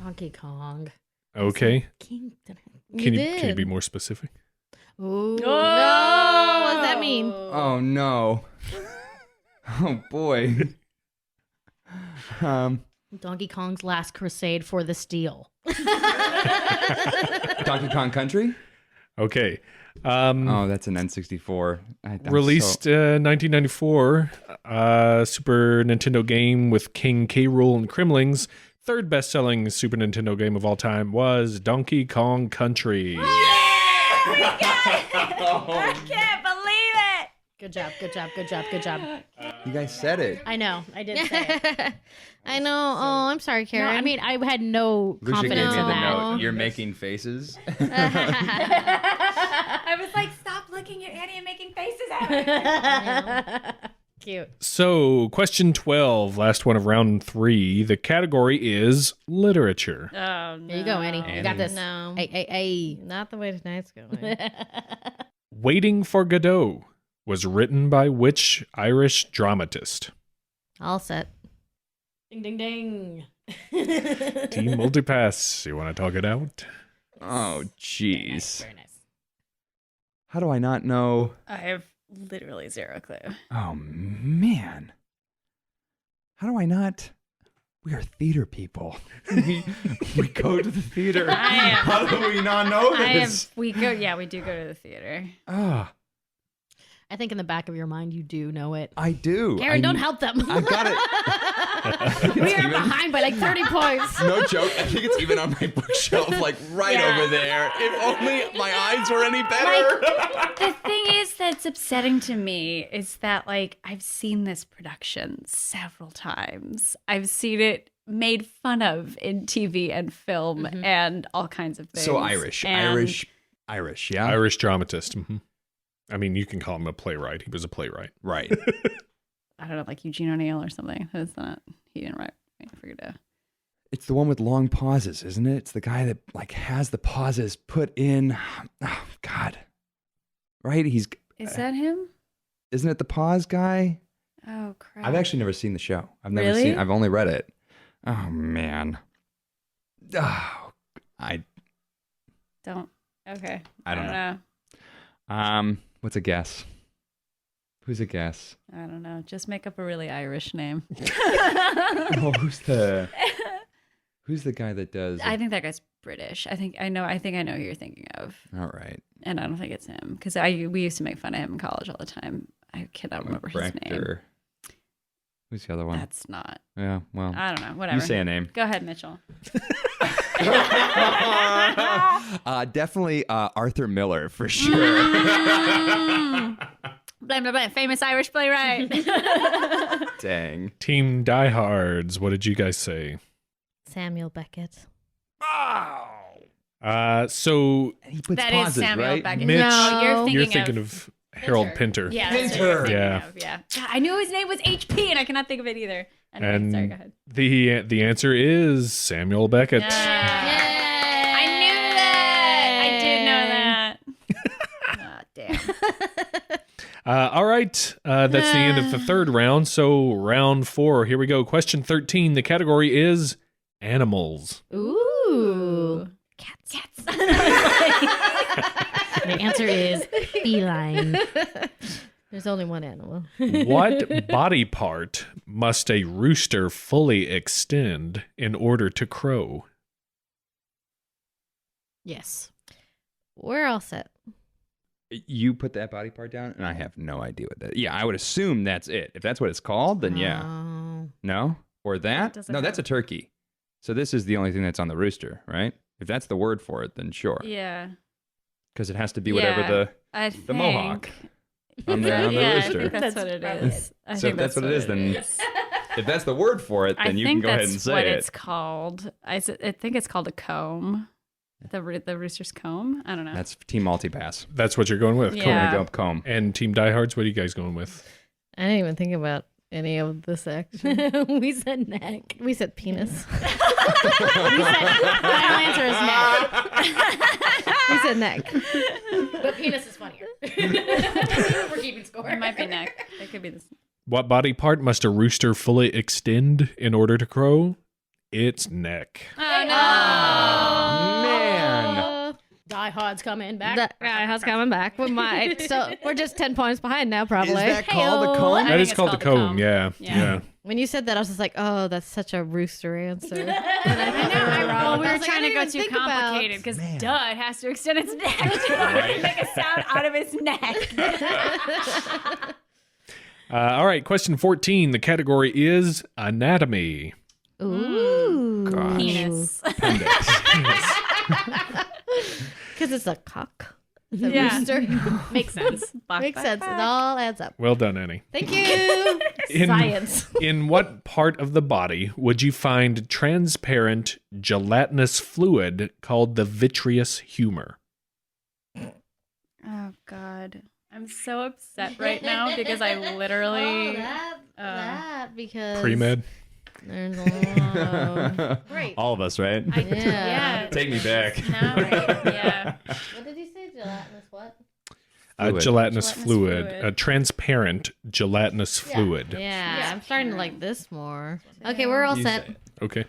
Donkey Kong. Okay. King. Can did. you be more specific? Ooh. No, what does that mean? Oh no. Oh boy. Donkey Kong's Last Crusade for the Steel. Donkey Kong Country? Okay. Oh, that's an N64. Released 1994, Super Nintendo game with King K. Rool and Kremlings. Third best-selling Super Nintendo game of all time was Donkey Kong Country. I can't believe it. Good job, good job, good job, good job. You guys said it. I know, I did say it. I know. Oh, I'm sorry, No, Karen. I mean, I had no Lucia gave me confidence the in that. note. You're making faces. I was like, stop looking at Annie and making faces at her. Cute. So, question 12, last one of round 3. The category is literature. Oh, no. There you go, Annie. You got this. no, Hey. not the way tonight's going. Waiting for Godot was written by which Irish dramatist? All set. Ding, ding, ding. Team Multipass, you want to talk it out? Oh, jeez. Very nice. How do I not know? I have literally zero clue. Oh, man. How do I not? We are theater people. we go to the theater. How do we not know this? We do go to the theater. Ah, I think in the back of your mind, you do know it. I do. Karen, don't help them. I got it. We are behind by like 30 points. No joke. I think it's even on my bookshelf, like right over there. If only my eyes were any better. The thing is that's upsetting to me is that like I've seen this production several times. I've seen it made fun of in TV and film and all kinds of things. So Irish, And yeah. Irish dramatist. I mean, you can call him a playwright. He was a playwright. Right. I don't know, like Eugene O'Neill or something. That's not, he didn't write. I figured out. It's the one with long pauses, isn't it? It's the guy that like has the pauses put in. Oh God, right? Is that him? Isn't it the pause guy? Oh crap! I've actually never seen the show. I've never Really? seen. I've only read it. Oh man. Oh, I don't. Okay. I don't know. What's a guess? Who's a guess? I don't know. Just make up a really Irish name. Oh, who's the guy that does? I think that guy's British. I think I know who you're thinking of. All right. And I don't think it's him because we used to make fun of him in college all the time. I cannot remember his name. Who's the other one? That's not. Yeah, well. I don't know. Whatever. You say a name. Go ahead, Mitchell. Definitely Arthur Miller for sure. Blam, blam, blam. Famous Irish playwright. Dang. Team Diehards, what did you guys say? Samuel Beckett. So he puts that pauses, is Samuel right? Beckett. Mitch, No, you're thinking of Harold Pinter. Yeah, Pinter. Yeah. Yeah. God, I knew his name was HP, and I cannot think of it either. Anyway, And sorry, go ahead. the answer is Samuel Beckett. Yeah. I knew that. I did know that. Damn. All right. That's the end of the third round. So round 4. Here we go. Question 13. The category is animals. Ooh. Cats. The answer is feline. There's only one animal. What body part must a rooster fully extend in order to crow? Yes. We're all set. You put that body part down, and I have no idea what that. Yeah, I would assume that's it. If that's what it's called, then yeah. Oh. No, or that? doesn't No, that's a turkey. So this is the only thing that's on the rooster, right? If that's the word for it, then sure. Yeah. Because it has to be whatever the mohawk on the rooster. I think that's what it is. So if that's what it is, then if that's the word for it, then you can go ahead and say what it. it's called. I think it's called a comb. The rooster's comb. I don't know. That's Team MULTIPASS. That's what you're going with. Yeah. Cool. I'm gonna go up comb. And Team Diehards, what are you guys going with? I didn't even think about any of this action. We said neck. We said penis. Final answer is neck. We said neck. But penis is funnier. We're keeping score. It might be neck. It could be this. What body part must a rooster fully extend in order to crow? It's neck. Oh no! Man. Die Hard's coming back. That guy has coming back. We're just 10 points behind now, probably. Is that called a I comb? That think is it's called the called the comb. comb. Yeah. Yeah. Yeah. When you said that, I was just like, oh, that's such a rooster answer. I know. Well, we I were was like, trying I to go didn't too even think about- complicated because Man. duh, it has to extend its neck in order to make a sound out of its neck. All right. Question 14. The category is anatomy. Ooh. Gosh. Penis. Appendix. Because it's a cock. It's a Yeah. rooster. Makes sense. Makes sense. It all adds up. Well done, Annie. Thank you. Science. In what part of the body would you find transparent gelatinous fluid called the vitreous humor? Oh God, I'm so upset right now because I literally. Because Pre-med? there's a lot of... Great. All of us, right? Yeah. Take me back. No, yeah. What did he say? Gelatinous what? Gelatinous Gelatinous fluid. fluid. A transparent gelatinous fluid. Yeah, I'm starting to like this more. Okay, we're all You set. say it. Okay.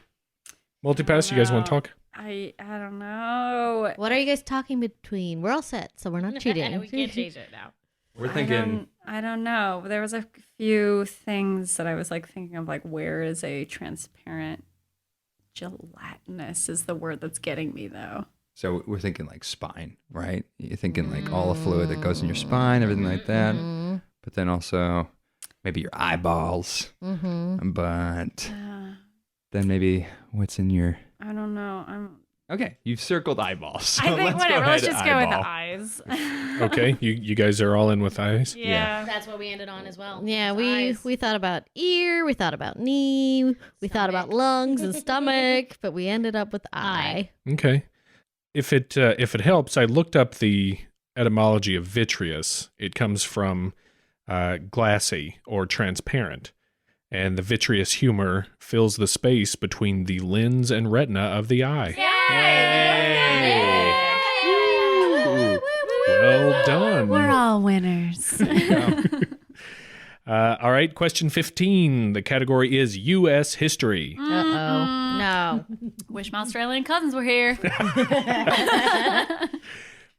Multipass, you guys want to talk? I don't know. What are you guys talking between? We're all set, so we're not cheating. We can't change it now. We're thinking. I don't know. There was a few things that I was like thinking of, like where is a transparent gelatinous is the word that's getting me though. So we're thinking like spine, right? You're thinking like all the fluid that goes in your spine, everything like that. But then also maybe your eyeballs. But then maybe what's in your. I don't know. Okay, you've circled eyeballs. So I think let's whatever. Go Let's ahead just go with the eyeball. eyes. Okay. You guys are all in with eyes? Yeah. That's what we ended on as well. Yeah, Eyes. we thought about ear, we thought about knee, we thought about lungs and stomach, but we ended up with eye. Okay. If it helps, I looked up the etymology of vitreous. It comes from glassy or transparent, and the vitreous humor fills the space between the lens and retina of the eye. Yay! Well done. We're all winners. All right, question 15. The category is U.S. history. Uh-oh. No. Wish my Australian cousins were here.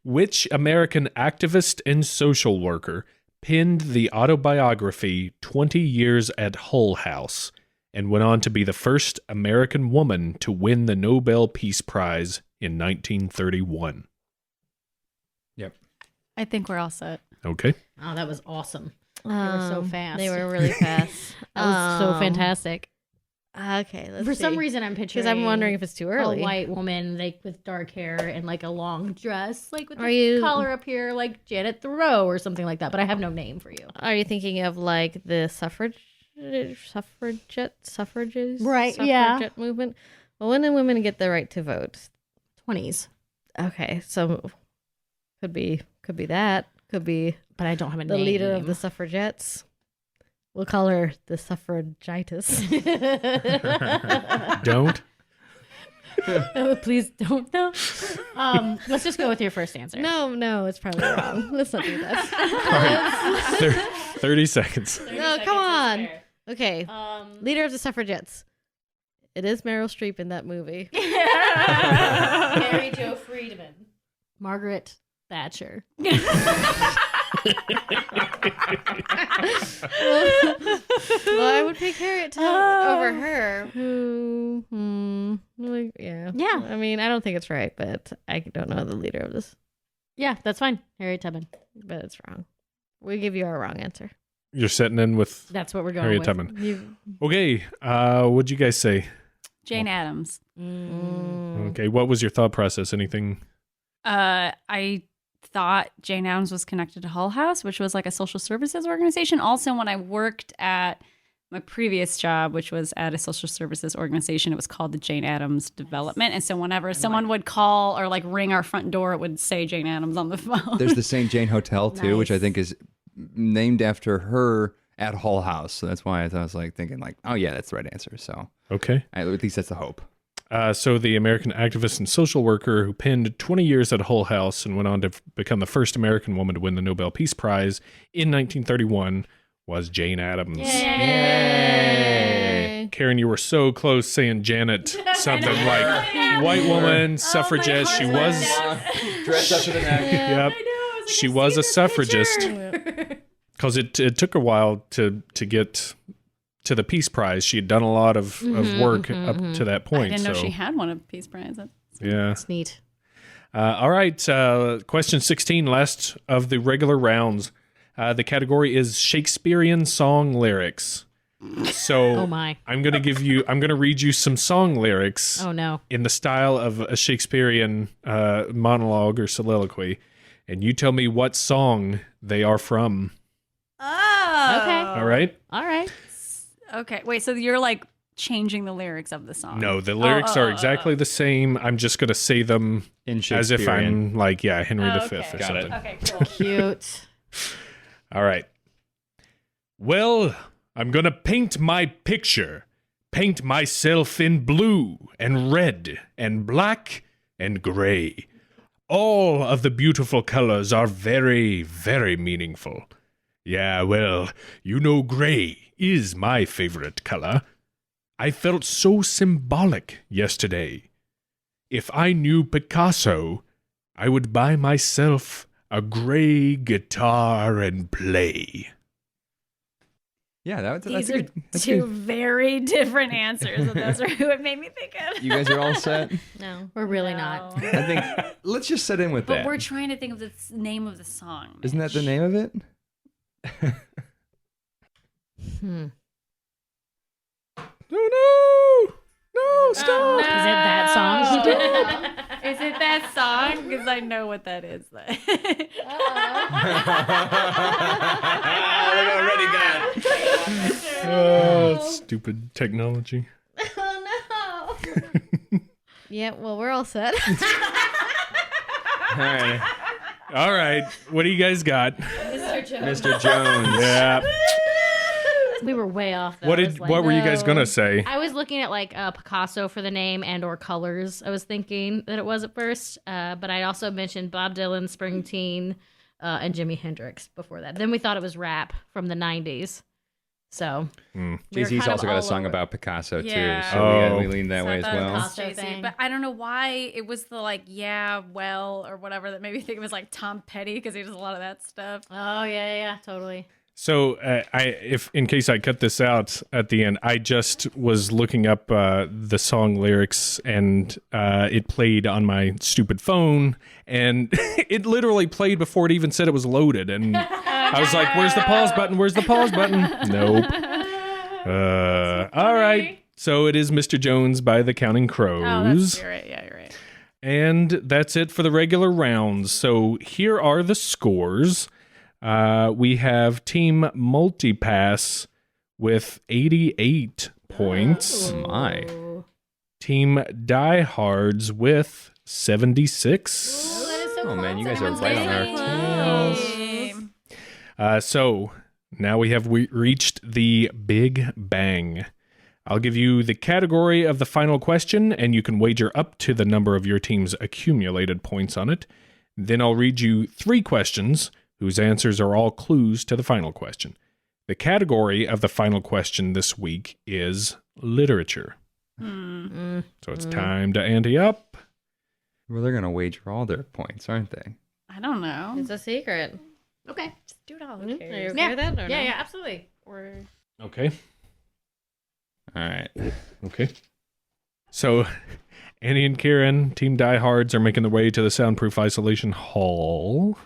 Which American activist and social worker penned the autobiography 20 Years at Hull House and went on to be the first American woman to win the Nobel Peace Prize in 1931? Yep. I think we're all set. Okay. Oh, that was awesome. They were so fast. They were really fast. That was so fantastic. Okay, let's For see. some reason, I'm picturing. Because I'm wondering if it's too early. A white woman, like with dark hair and like a long dress, like with Are the you- collar up here, like Janet Thoreau or something like that. But I have no name for you. Are you thinking of like the suffrages? Right, yeah. Suffragette movement? Well, when did women get the right to vote? 20s, Okay, so could be that. Could be but I don't have a the name. leader of the suffragettes. We'll call her the suffragitis. Don't? Oh, please don't though. Let's just go with your first answer. No, it's probably wrong. Let's not do that. All right. 30 seconds. No, come on. Okay, leader of the suffragettes. It is Meryl Streep in that movie. Mary Jo Friedman, Margaret Thatcher. Well, I would pick Harriet Tubman over her. Yeah. I mean, I don't think it's right, but I don't know the leader of this. Yeah, that's fine. Harriet Tubman. But it's wrong. We give you our wrong answer. You're setting in with That's what we're going Harriet with. Tubman. Okay. What'd you guys say? Jane Addams. Okay. What was your thought process? Anything? I thought Jane Addams was connected to Hull House, which was like a social services organization. Also, when I worked at my previous job, which was at a social services organization, it was called the Jane Addams Development. And so whenever someone would call or like ring our front door, it would say Jane Addams on the phone. There's the St. Jane Hotel too, which I think is named after her at Hull House. So that's why I was like thinking like, oh yeah, that's the right answer. So Okay. at least that's the hope. So the American activist and social worker who penned 20 Years at Hull House and went on to become the first American woman to win the Nobel Peace Prize in 1931 was Jane Addams. Yay! Karen, you were so close saying Janet something like white woman, suffragist. She was Dressed up to the neck. Yep. She was a suffragist because it took a while to get to the Peace Prize. She had done a lot of work up to that point. I didn't know so, she had won a Peace Prize. yeah. It's neat. All right. Question 16, last of the regular rounds. The category is Shakespearean song lyrics. So Oh my. I'm going to read you some song lyrics Oh no. in the style of a Shakespearean monologue or soliloquy. And you tell me what song they are from. Oh. Okay. All right? All right. Okay. Wait, so you're like changing the lyrics of the song? No, the lyrics are exactly the same. I'm just going to say them In as if Shakespearean. I'm like, Henry V or okay. Got it. something. Okay, cool. Cute. All right. Well, I'm going to paint my picture. Paint myself in blue and red and black and gray. All of the beautiful colors are very, very meaningful. Yeah, well, gray is my favorite color. I felt so symbolic yesterday. If I knew Picasso, I would buy myself a gray guitar and play. Yeah, that's These good. are That's two good. very different answers, and those are who it made me think of. You guys are all set. No. We're really not. No. I think let's just set in with But that. we're trying to think of the name of the song. Isn't that the Mitch. name of it? No, stop. Is it that song? Is it that song? Because I know what that is. Oh, stupid technology. Oh no. Yeah, well, we're all set. All right. All right, what do you guys got? Mr. Mr. Jones. Yeah. We were way off. Though. What were you guys gonna say? I was looking at like Picasso for the name and or colors. I was thinking that it was at first, but I also mentioned Bob Dylan, Springsteen, and Jimi Hendrix before that. Then we thought it was rap from the 90s. So Jay-Z's also got a song about Picasso too, Yeah. so we leaned that way as well. Thing. But I don't know why it was the like or whatever that made me think it was like Tom Petty because he does a lot of that stuff. Oh yeah, totally. So, if in case I cut this out at the end, I just was looking up the song lyrics, and it played on my stupid phone, and it literally played before it even said it was loaded, and I was like, "Where's the pause button? Where's the pause button?" Nope. All right. So it is Mr. Jones by the Counting Crows. You're right. Yeah, you're right. And that's it for the regular rounds. So here are the scores. We have Team MULTIPASS with 88 points. My. Team HARDS with 76. Oh, that is so Oh, man, you guys close. are right on our Everyone's tails. So now we have reached the Big Bang. I'll give you the category of the final question, and you can wager up to the number of your team's accumulated points on it. Then I'll read you 3 questions whose answers are all clues to the final question. The category of the final question this week is literature. So it's time to ante up. Well, they're going to wager all their points, aren't they? I don't know. It's a secret. Okay. Just do it all. Are you Who okay cares? with that? Or no? Yeah, absolutely. Okay. All right. Okay. So Annie and Kieran, Team Diehards, are making their way to the soundproof isolation hall.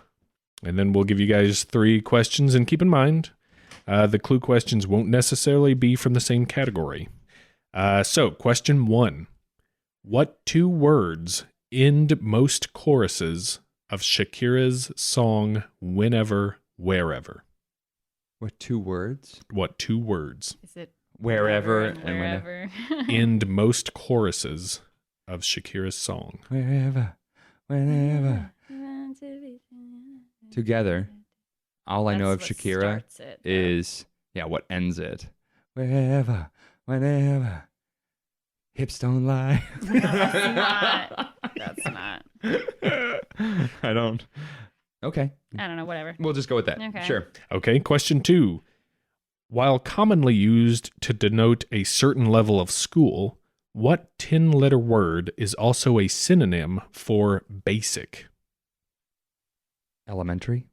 And then we'll give you guys 3 questions. And keep in mind, the clue questions won't necessarily be from the same category. So, question 1. What 2 words end most choruses of Shakira's song Whenever, Wherever? What 2 words? What 2 words Is it Wherever and and wherever? end most choruses of Shakira's song? Wherever, whenever. Together. All I know of That's what Shakira starts it, though. is, what ends it. Wherever, whenever. Hips don't lie. No, that's not. I don't. Okay. I don't know. Whatever. We'll just go with that. Okay. Sure. Okay, question 2. While commonly used to denote a certain level of school, what 10-letter word is also a synonym for basic? Elementary.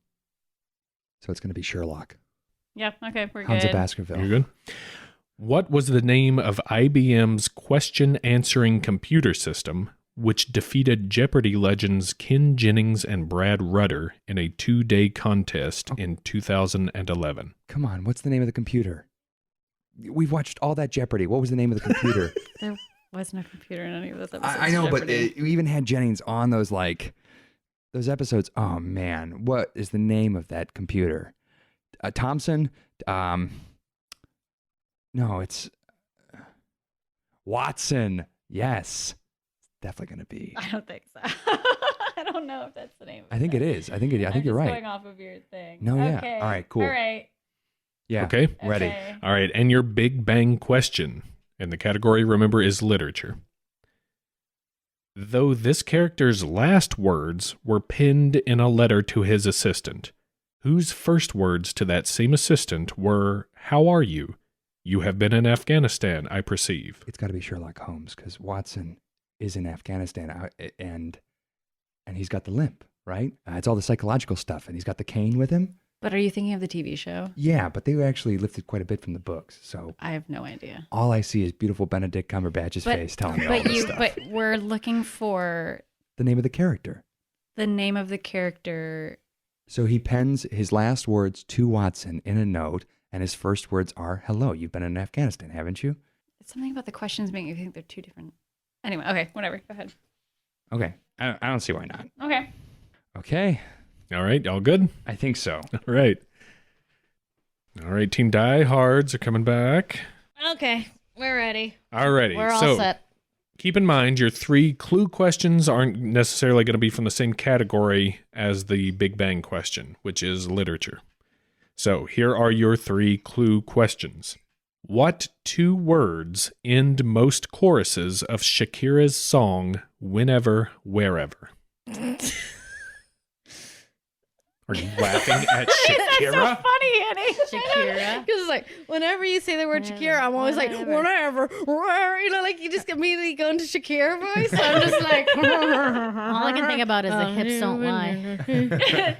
So it's going to be Sherlock. Yeah. Okay. We're Hans of good. Baskerville. You're good? What was the name of IBM's question-answering computer system, which defeated Jeopardy legends Ken Jennings and Brad Rutter in a 2-day contest in 2011? Come on. What's the name of the computer? We've watched all that Jeopardy. What was the name of the computer? There was no computer in any of those episodes. I know, of but Jeopardy. we even had Jennings on those episodes. Oh man, what is the name of that computer? Thompson? No, it's Watson. Yes, it's definitely gonna be. I don't think so. I don't know if that's the name. I think it is. I think you're I'm right. Going off of your thing. No, yeah. Okay. All right, cool. All right. Yeah. Okay. Ready. Okay. All right, and your Big Bang question, and the category, remember, is literature. Though this character's last words were penned in a letter to his assistant, whose first words to that same assistant were, "How are you? You have been in Afghanistan, I perceive." It's got to be Sherlock Holmes because Watson is in Afghanistan and he's got the limp, right? It's all the psychological stuff, and he's got the cane with him. But are you thinking of the TV show? Yeah, but they actually lifted quite a bit from the books. So I have no idea. all I see is beautiful Benedict Cumberbatch's face telling me all this stuff. But we're looking for The name of the character. the name of the character. So he pens his last words to Watson in a note, and his first words are, "Hello, you've been in Afghanistan, haven't you?" It's something about the questions making you think they're 2 different. Anyway, okay, whatever. Go ahead. Okay, I don't see why not. Okay. Okay, All right, all good? I think so. All right. All right, Team Diehards are coming back. Okay, we're ready. Alrighty, We're all so set. keep in mind your 3 clue questions aren't necessarily going to be from the same category as the Big Bang question, which is literature. So here are your 3 clue questions. What 2 words end most choruses of Shakira's song, Whenever, Wherever? Are you laughing at Shakira? That's so funny, Annie. Shakira. Because it's like, whenever you say the word Shakira, I'm always like, whatever. You know, like you just immediately go into Shakira voice. So I'm just like, All I can think about is the hips don't lie.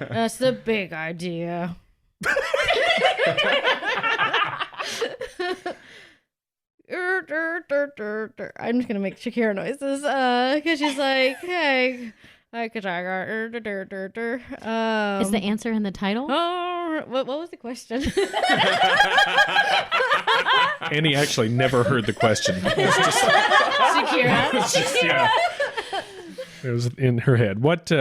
That's the big idea. I'm just gonna make Shakira noises because she's like, hey, I could Is the answer in the title? Oh, what was the question? Annie actually never heard the question. It was just, Shakira. It was in her head. What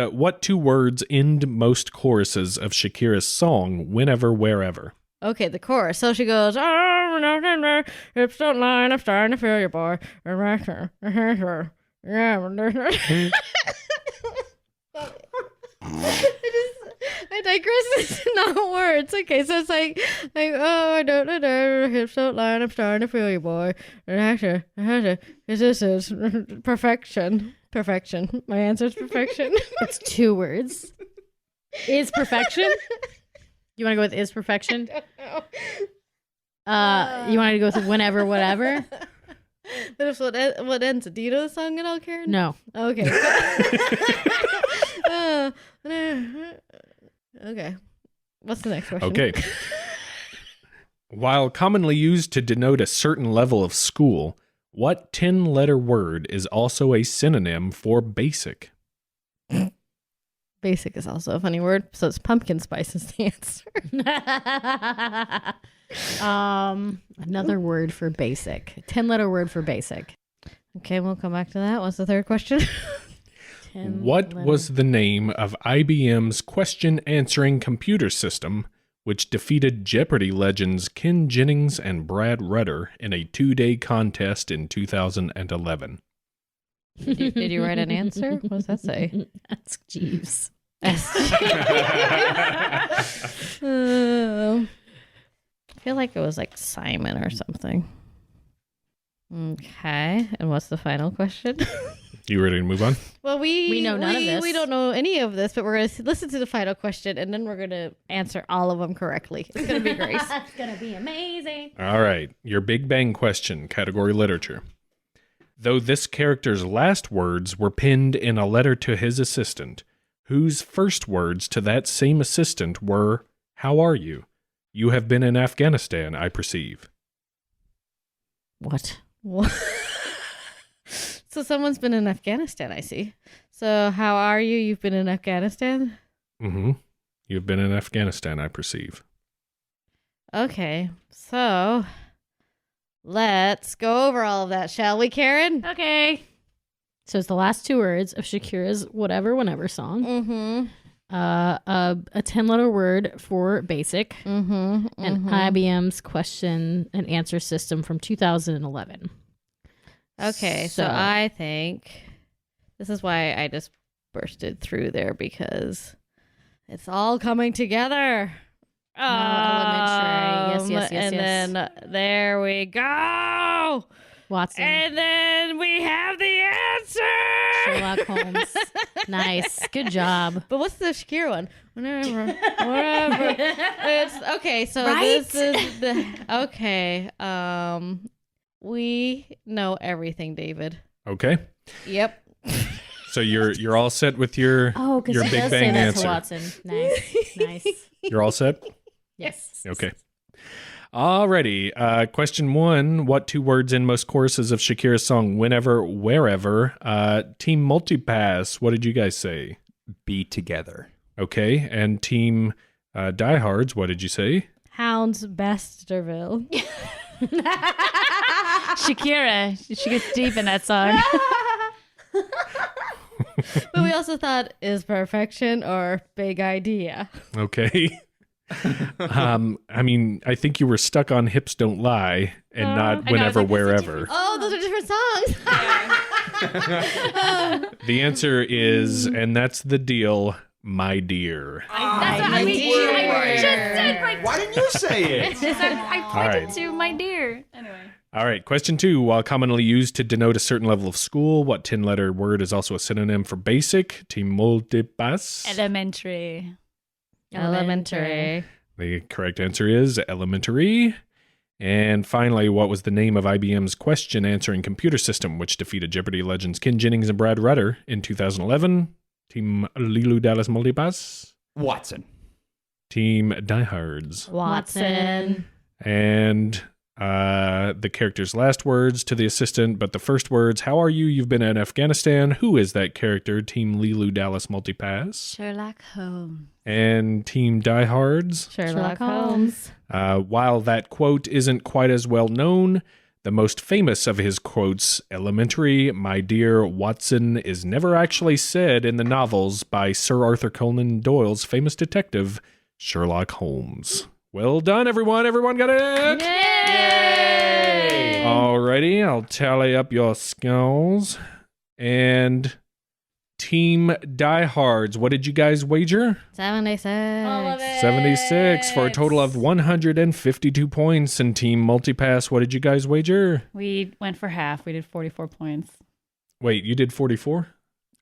2 words end most choruses of Shakira's song, Whenever, Wherever? Okay, the chorus. So she goes, oh, hips don't lie, I'm starting to feel your boy. I digress. It's not words. Okay, so it's like oh, I don't know, hips don't lie, I'm starting to feel you, boy. This is perfection. Perfection. My answer is perfection. It's 2 words. Is perfection? You want to go with is perfection? You want to go with whenever, whatever? But if what ends it? Do you know the song at all, Karen? No. Okay. Okay. What's the next question? Okay. While commonly used to denote a certain level of school, what 10-letter word is also a synonym for basic? Basic is also a funny word, so it's pumpkin spice is the answer. Another word for basic. 10-letter word for basic. Okay, we'll come back to that. What's the third question? What was the name of IBM's question-answering computer system, which defeated Jeopardy legends Ken Jennings and Brad Rutter in a 2-day contest in 2011? Did you write an answer? What does that say? Ask Jeeves. I feel like it was like Simon or something. Okay, and what's the final question? You ready to move on? Well, we know none of this. We don't know any of this, but we're going to listen to the final question, and then we're going to answer all of them correctly. It's going to be great. It's going to be amazing. All right. Your Big Bang question, category literature. Though this character's last words were penned in a letter to his assistant, whose first words to that same assistant were, "How are you? You have been in Afghanistan, I perceive." What? So someone's been in Afghanistan, I see. So how are you? You've been in Afghanistan? Mm-hmm. You've been in Afghanistan, I perceive. Okay, so let's go over all of that, shall we, Karen? Okay. So it's the last 2 words of Shakira's Whatever, Whenever song. Mm-hmm. A 10-letter word for basic. Mm-hmm. And IBM's question and answer system from 2011. Okay, so I think this is why I just bursted through there, because it's all coming together. Elementary. Yes. And then there we go. Watson. And then we have the answer. Sherlock Holmes. Nice. Good job. But what's the Shakira one? Whatever. It's okay. So right? This is the okay. We know everything, David. Okay. Yep. So you're all set with your because your he Big does Bang say that answer. to Watson. Nice. You're all set? Yes. Okay. Alrighty. Question 1. What 2 words in most choruses of Shakira's song Whenever, Wherever? Team MULTIPASS, what did you guys say? Be together. Okay. And Team Diehards, what did you say? Hounds Baskerville. Shakira. She gets deep in that song. But we also thought, is perfection or big idea? Okay. I mean, I think you were stuck on Hips Don't Lie and not Whenever, Wherever. Oh, those are different songs. The answer is, and that's the deal, my dear. That's what I mean. I just said my Why didn't you say it? I pointed to my dear. Anyway. All right, question 2. While commonly used to denote a certain level of school, what 10-letter word is also a synonym for basic? Team MULTIPASS. Elementary. The correct answer is elementary. And finally, what was the name of IBM's question-answering computer system, which defeated Jeopardy legends Ken Jennings and Brad Rutter in 2011? Team Lilu Dallas MULTIPASS. Watson. Team Diehards. Watson. And the character's last words to the assistant, but the first words, how are you? You've been in Afghanistan. Who is that character? Team Lilu Dallas MULTIPASS. Sherlock Holmes. And Team Diehards. Sherlock Holmes. While that quote isn't quite as well known, the most famous of his quotes, elementary, my dear Watson, is never actually said in the novels by Sir Arthur Conan Doyle's famous detective, Sherlock Holmes. Well done, everyone. Everyone got it? Yay! Alrighty, I'll tally up your scores. And Team Diehards, what did you guys wager? 76. All of it. 76 for a total of 152 points. And Team MULTIPASS, what did you guys wager? We went for half. We did 44 points. Wait, you did 44?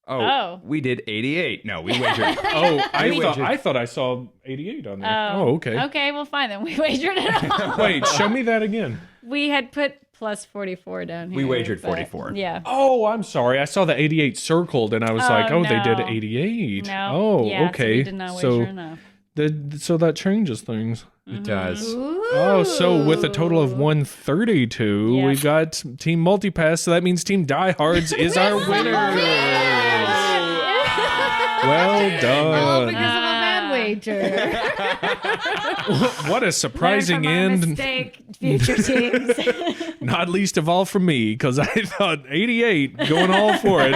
Oh. We did 88. No, we wagered. I thought I saw 88 on there. Oh, okay. Okay, well, fine then. We wagered it all. Wait, show me that again. We had put plus 44 down here. We wagered but 44. Yeah. Oh, I'm sorry. I saw the 88 circled, and I was like, no. they did 88. No. Oh, yeah, okay. So we did not wager enough. So that changes things. It does. Oh, so with a total of 132, Yep. we got Team MULTIPASS, so that means Team Diehards is our winner. Well done. All because of a bad wager. What a surprising Learn from our end. mistake, future teams. Not least of all from me, because I thought 88, going all for it.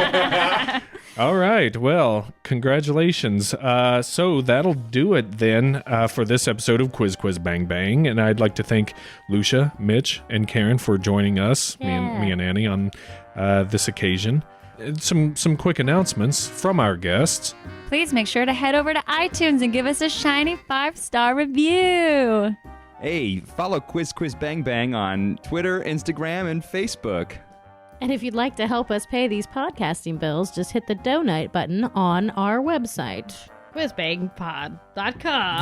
All right. Well, congratulations. So that'll do it then for this episode of Quiz Quiz Bang Bang. And I'd like to thank Lucia, Mitch, and Karen for joining us, me and Annie, on this occasion. Some quick announcements from our guests. Please make sure to head over to iTunes and give us a shiny 5-star review. Hey, follow Quiz Quiz Bang Bang on Twitter, Instagram, and Facebook. And if you'd like to help us pay these podcasting bills, just hit the donate button on our website. QuizBangPod.com.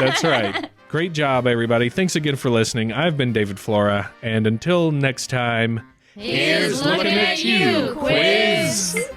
That's right. Great job, everybody. Thanks again for listening. I've been David Flora, and until next time, Here's looking at you, Quiz.